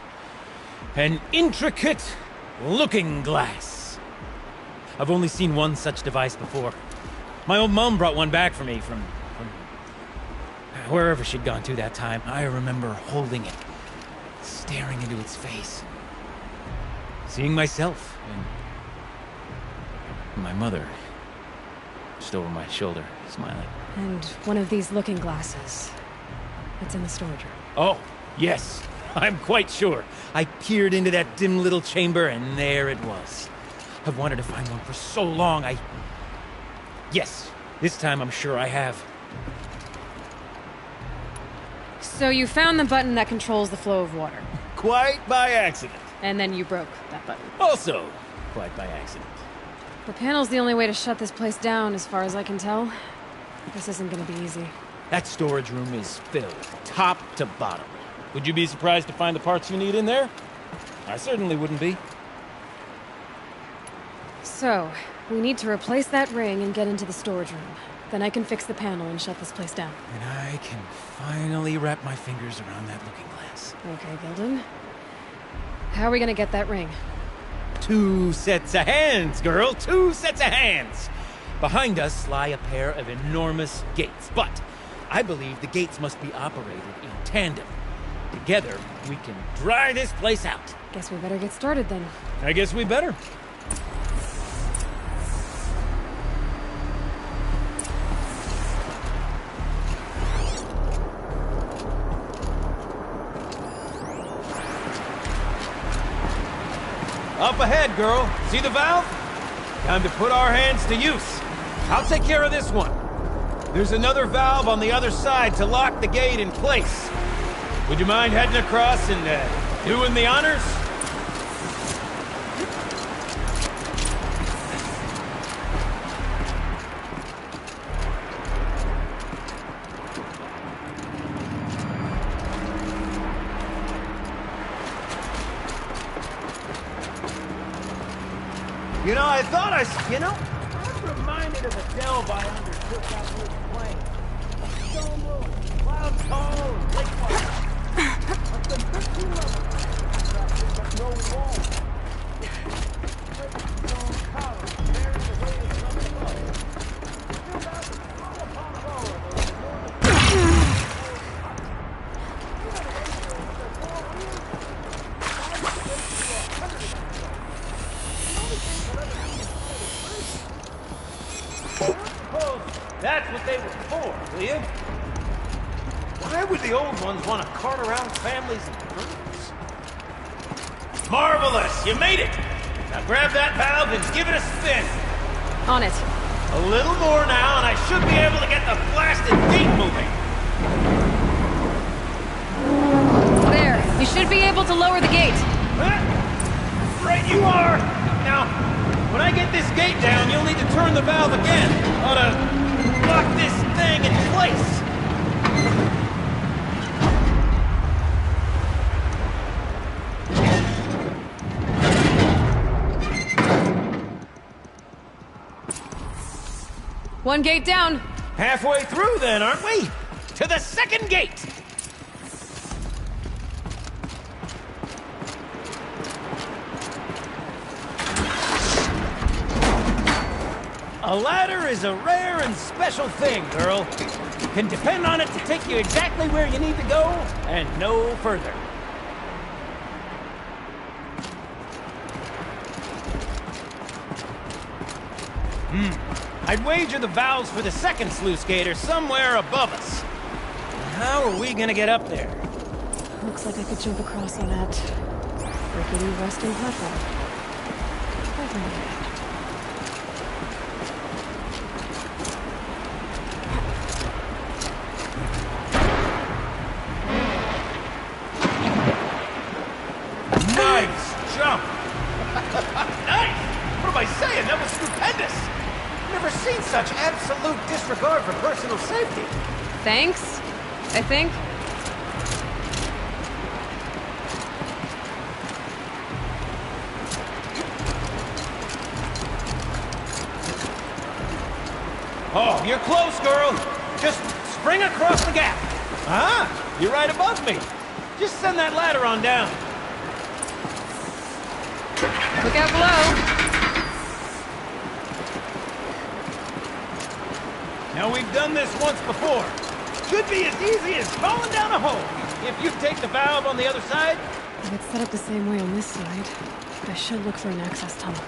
An intricate looking glass. I've only seen one such device before. My old mom brought one back for me from wherever she'd gone to that time. I remember holding it, staring into its face, seeing myself and my mother just over my shoulder, smiling. And one of these looking glasses. It's in the storage room. Oh, yes. I'm quite sure. I peered into that dim little chamber, and there it was. I've wanted to find one for so long, Yes, this time I'm sure I have. So you found the button that controls the flow of water. Quite by accident. And then you broke that button. Also, quite by accident. The panel's the only way to shut this place down, as far as I can tell. This isn't gonna be easy. That storage room is filled, top to bottom. Would you be surprised to find the parts you need in there? I certainly wouldn't be. So, we need to replace that ring and get into the storage room. Then I can fix the panel and shut this place down. And I can finally wrap my fingers around that looking glass. Okay, Gildan. How are we gonna get that ring? 2 sets of hands, girl. 2 sets of hands. Behind us lie a pair of enormous gates, but I believe the gates must be operated in tandem. Together, we can dry this place out. Guess we better get started then. I guess we better. Up ahead, girl. See the valve? Time to put our hands to use. I'll take care of this one. There's another valve on the other side to lock the gate in place. Would you mind heading across and doing the honors? You know, I thought I'm reminded of the delve I undertook out with Plain. Stone Ruin, Cloud Hall, and Lakewatch. I've been 15 levels, but no wall. Stone columns bearing the weight of something else. Still got the fall upon fall of those enormous... That's what they were for, will you? Why would the old ones want to cart around families and birds? Marvelous! You made it! Now grab that valve and give it a spin. On it. A little more now, and I should be able to get the blasted gate moving. There. You should be able to lower the gate. Right you are! Now, when I get this gate down, you'll need to turn the valve again. Ought to lock this thing in place. One gate down. Halfway through then, aren't we? To the second gate! A ladder is a rare and special thing, girl. You can depend on it to take you exactly where you need to go, and no further. I'd wager the valves for the second sluice gate are somewhere above us. How are we gonna get up there? Looks like I could jump across on that rickety rusting platform. Nice jump! Nice! What am I saying? That was stupendous! Never seen such absolute disregard for personal safety. Thanks, I think. Oh, you're close, girl. Just spring across the gap. Ah, you're right above me. Just send that ladder on down. Look out below. Now, we've done this once before. Could be as easy as falling down a hole. If you take the valve on the other side... If it's set up the same way on this side, I should look for an access tunnel.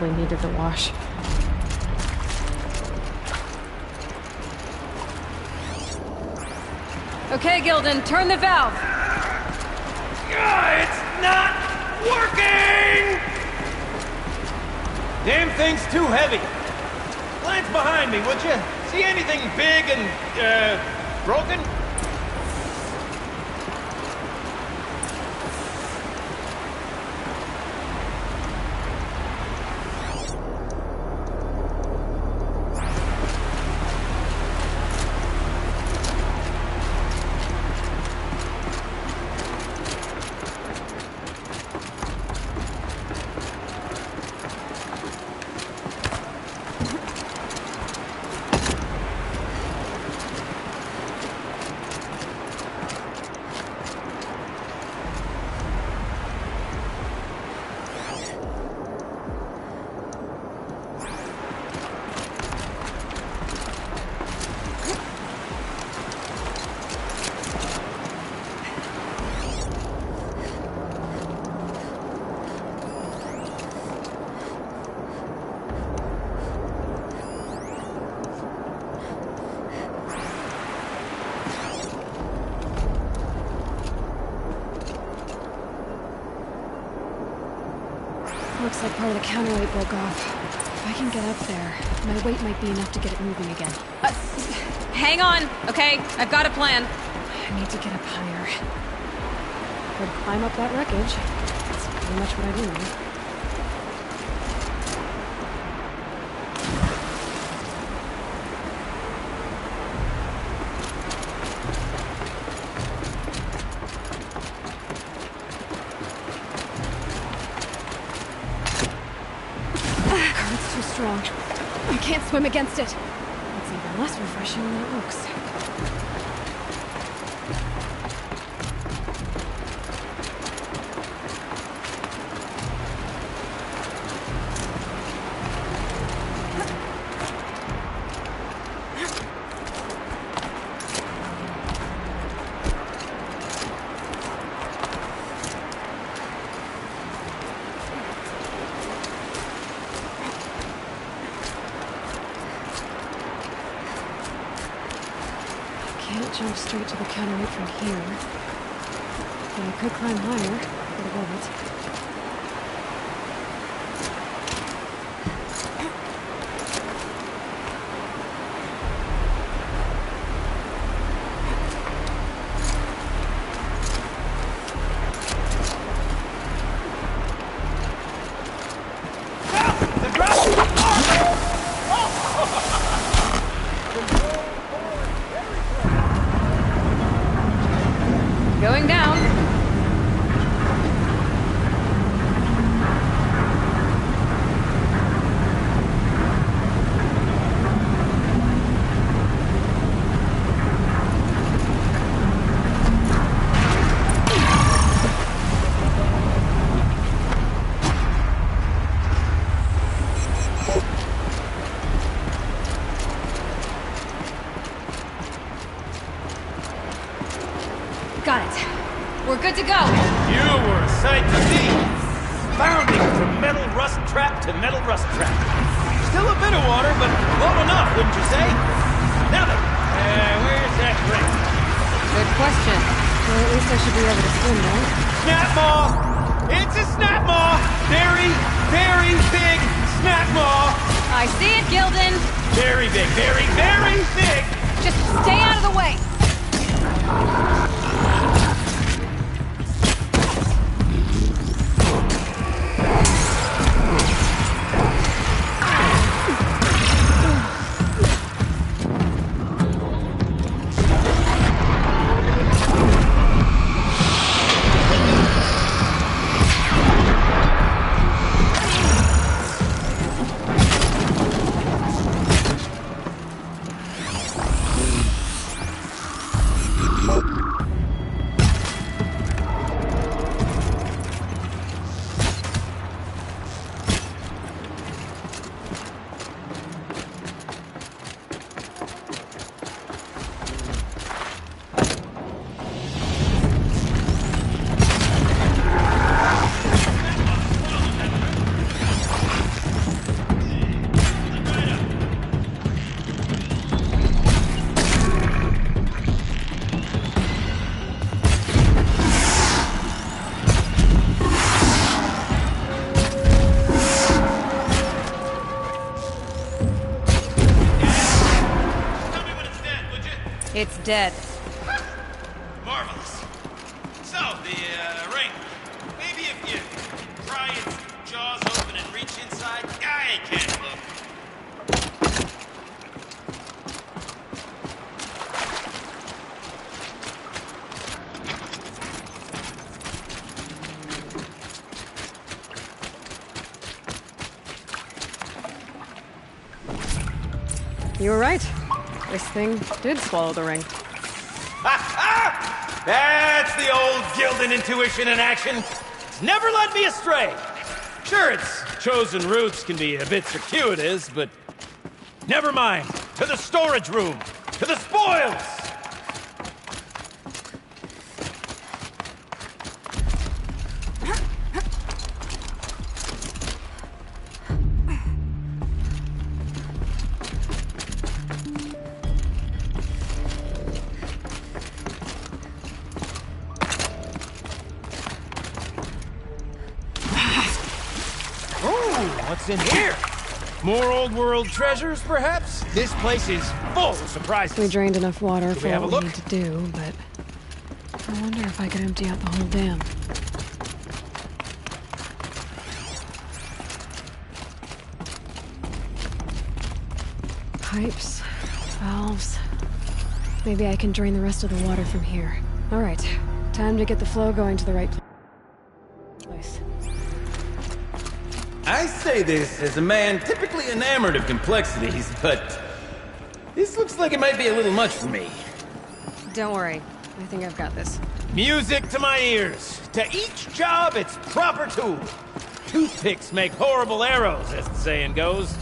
probably needed the wash. Okay, Gildan, turn the valve! It's not working! Damn thing's too heavy. Glance behind me, would you? See anything big and, broken? Looks like part of the counterweight broke off. If I can get up there, my weight might be enough to get it moving again. Hang on, okay? I've got a plan. I need to get up higher. Could climb up that wreckage. That's pretty much what I do now. Current's too strong. I can't swim against it. It's even less refreshing than it looks. Can't jump straight to the counterweight from here. But I could climb higher, get above it. Going down. Got it. We're good to go. You were a sight to see. Bounding from metal rust trap to metal rust trap. Still a bit of water, but low enough, wouldn't you say? Now then, where's that ring? Good question. Well, at least I should be able to swim now. Snap maw! It's a snap maw! Very, very big snap maw! I see it, Gildan. Very big, very, very big! Just stay out of the way. It's dead. Marvelous. So, the ring. Maybe if you pry its jaws open and reach inside, I can't look. You were right. This thing did swallow the ring. That's the old Gildan intuition in action. It's never led me astray. Sure, its chosen routes can be a bit circuitous, but never mind. To the storage room. To the spoils! What's in here? More old world treasures, perhaps? This place is full of surprises. We drained enough water for have what a we need to do, but I wonder if I could empty out the whole dam. Pipes, valves. Maybe I can drain the rest of the water from here. All right, time to get the flow going to the right place. I say this as a man typically enamored of complexities, but this looks like it might be a little much for me. Don't worry, I think I've got this. Music to my ears. To each job, its proper tool. Toothpicks make horrible arrows, as the saying goes.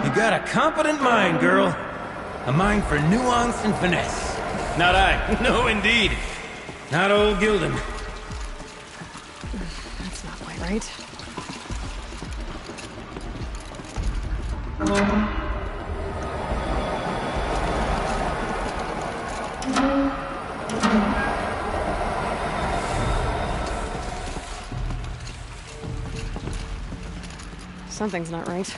You got a competent mind, girl. A mind for nuance and finesse. Not I. No, indeed. Not old Gildan. That's not quite right. Something's not right.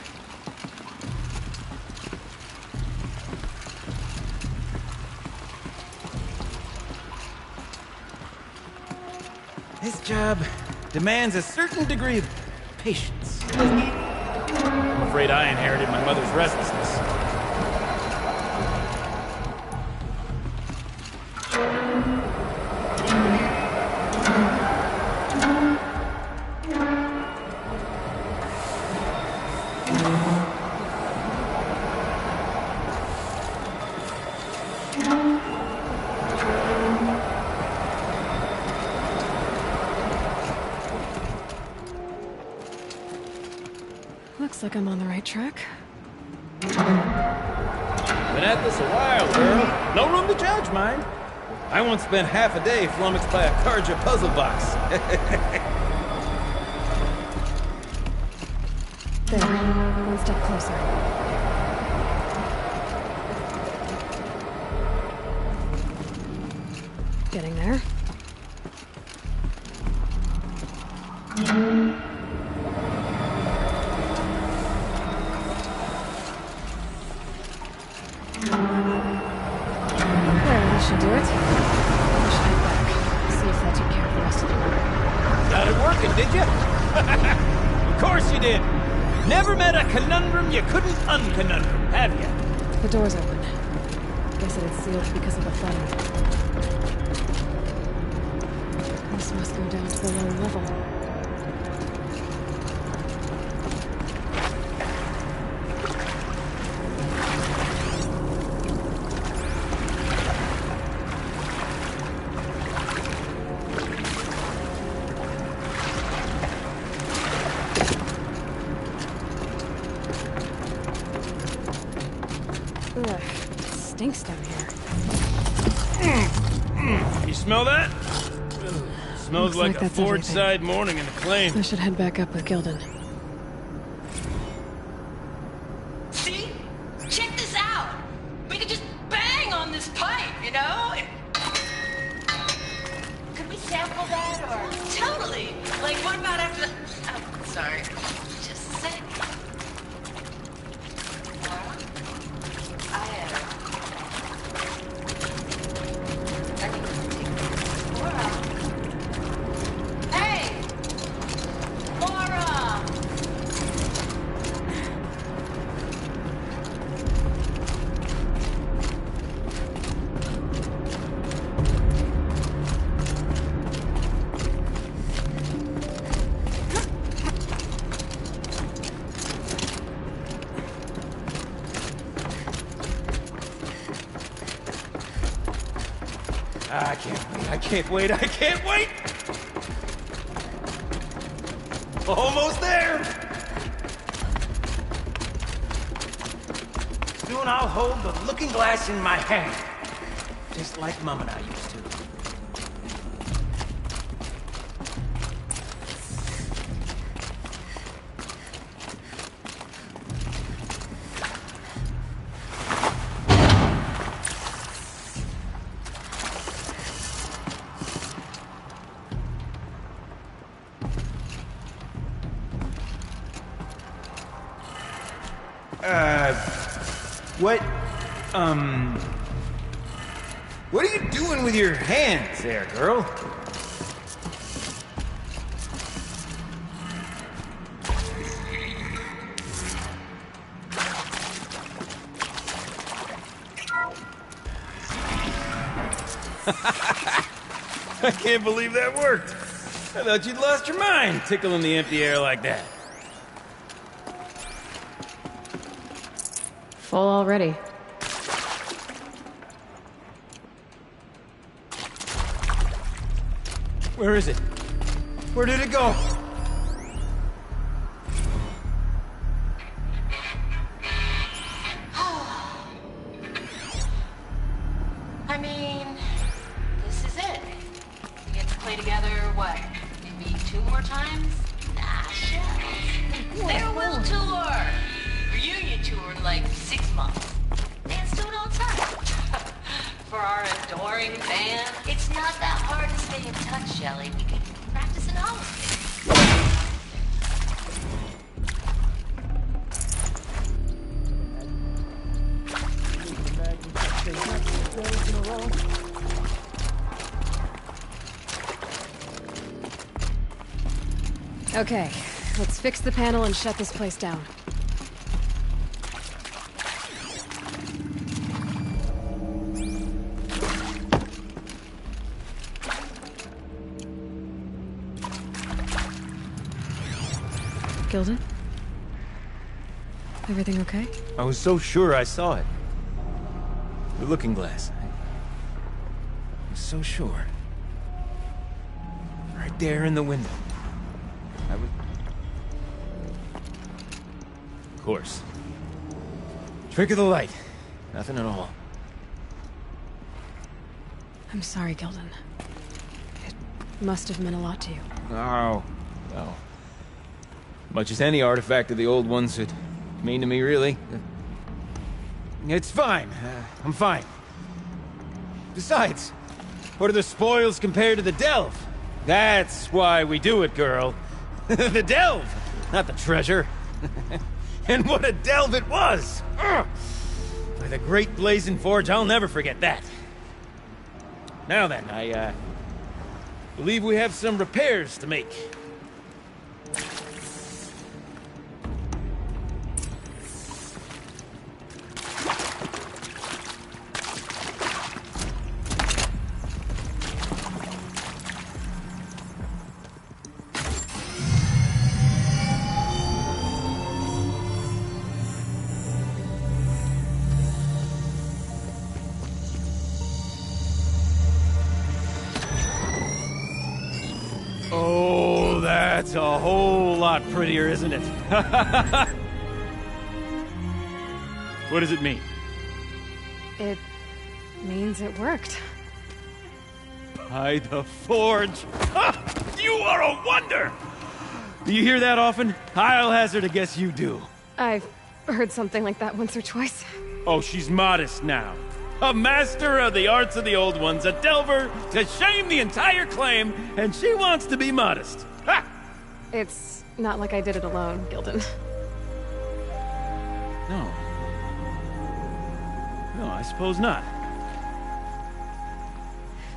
This job demands a certain degree of patience, doesn't it? I'm afraid I inherited my mother's restlessness. Looks like I'm on the right track. Been at this a while, girl. No room to judge, mind. I once spent half a day flummoxed by a Karja puzzle box. There, one step closer. Getting there. Should do it. I should head back. See if that took care of the rest of the order. Got it working, did you? Of course you did. Never met a conundrum you couldn't unconundrum, have you? The door's open. Guess it had sealed because of the flooding. This must go down to the lower level. Ugh, it stinks down here. smell that? Smells Looks like like a that's forge everything. side morning in the claim. I should head back up with Gildan. See? Check this out! We could just bang on this pipe, you know? Could we sample that, or...? Totally! Like, what about after the... Oh, sorry. Just a sec. Hey! Laura! I can't wait, I can't wait, I can't wait! Almost there! Soon I'll hold the looking glass in my hand. Just like Mom and I used to. What are you doing with your hands there, girl? I can't believe that worked. I thought you'd lost your mind, tickling the empty air like that. Full already. Where is it? Where did it go? I mean, this is it. We get to play together, what, maybe 2 more times? Nah, shucks. Farewell tour! Reunion tour in like 6 months. Bands do it all the time. For our adoring band, it's not that hard to stay in touch, Shelley. We could practice in all of Okay, let's fix the panel and shut this place down. Gildan? Everything okay? I was so sure I saw it. The looking glass. I was so sure. Right there in the window. I was... Of course. Trick of the light. Nothing at all. I'm sorry, Gildan. It must have meant a lot to you. Oh, no. Much as any artifact of the old ones would mean to me, really. It's fine. I'm fine. Besides, what are the spoils compared to the delve? That's why we do it, girl. The delve, not the treasure. And what a delve it was! Ugh. By the great blazing forge, I'll never forget that. Now then, I believe we have some repairs to make. Oh, that's a whole lot prettier, isn't it? What does it mean? It means it worked. By the Forge! Ha! You are a wonder! Do you hear that often? I'll hazard a guess you do. I've heard something like that once or twice. Oh, she's modest now. A master of the arts of the old ones, a delver to shame the entire claim, and she wants to be modest. Ha! It's not like I did it alone, Gildan. No. No, I suppose not.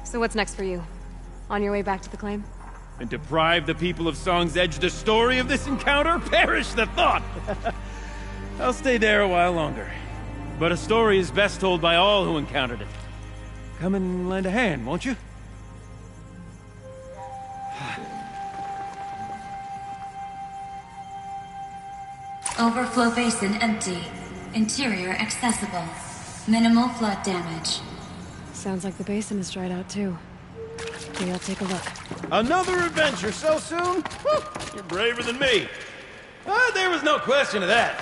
So what's next for you? On your way back to the claim? And deprive the people of Song's Edge the story of this encounter? Perish the thought! I'll stay there a while longer. But a story is best told by all who encountered it. Come and lend a hand, won't you? Overflow basin empty. Interior accessible. Minimal flood damage. Sounds like the basin is dried out too. Maybe I'll take a look. Another adventure so soon? Whew, you're braver than me. There was no question of that.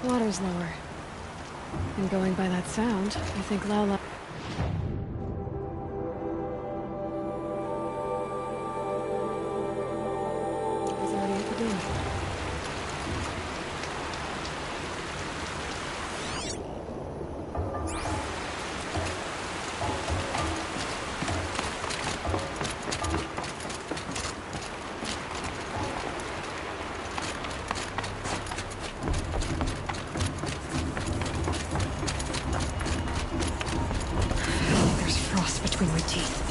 Water's lower. And going by that sound, I think Lala... is already at the door. Between my teeth.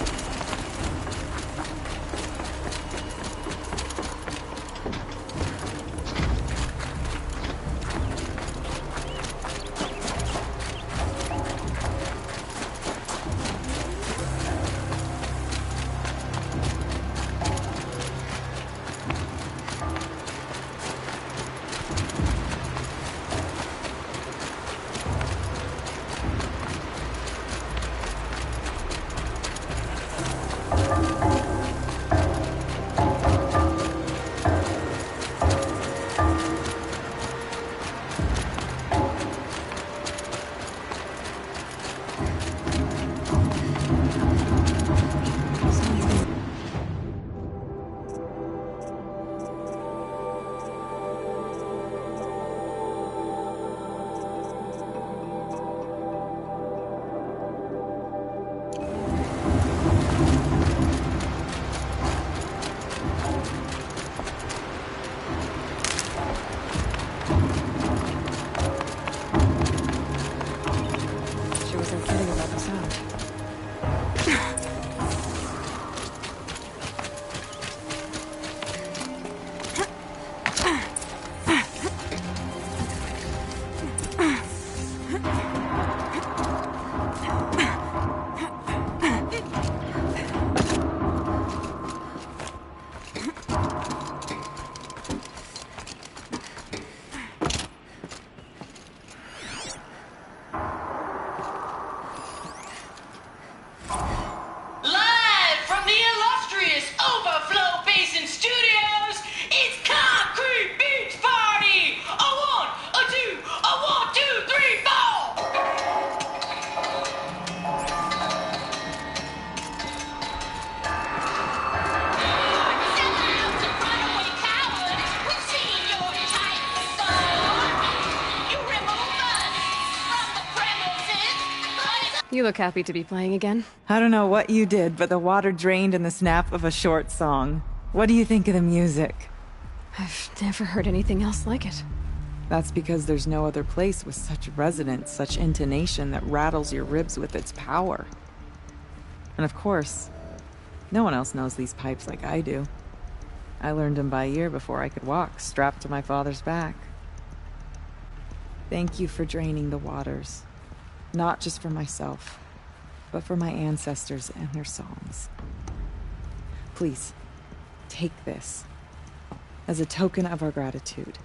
You look happy to be playing again. I don't know what you did, but the water drained in the snap of a short song. What do you think of the music? I've never heard anything else like it. That's because there's no other place with such resonance, such intonation that rattles your ribs with its power. And of course, no one else knows these pipes like I do. I learned them by ear before I could walk, strapped to my father's back. Thank you for draining the waters. Not just for myself, but for my ancestors and their songs. Please, take this as a token of our gratitude.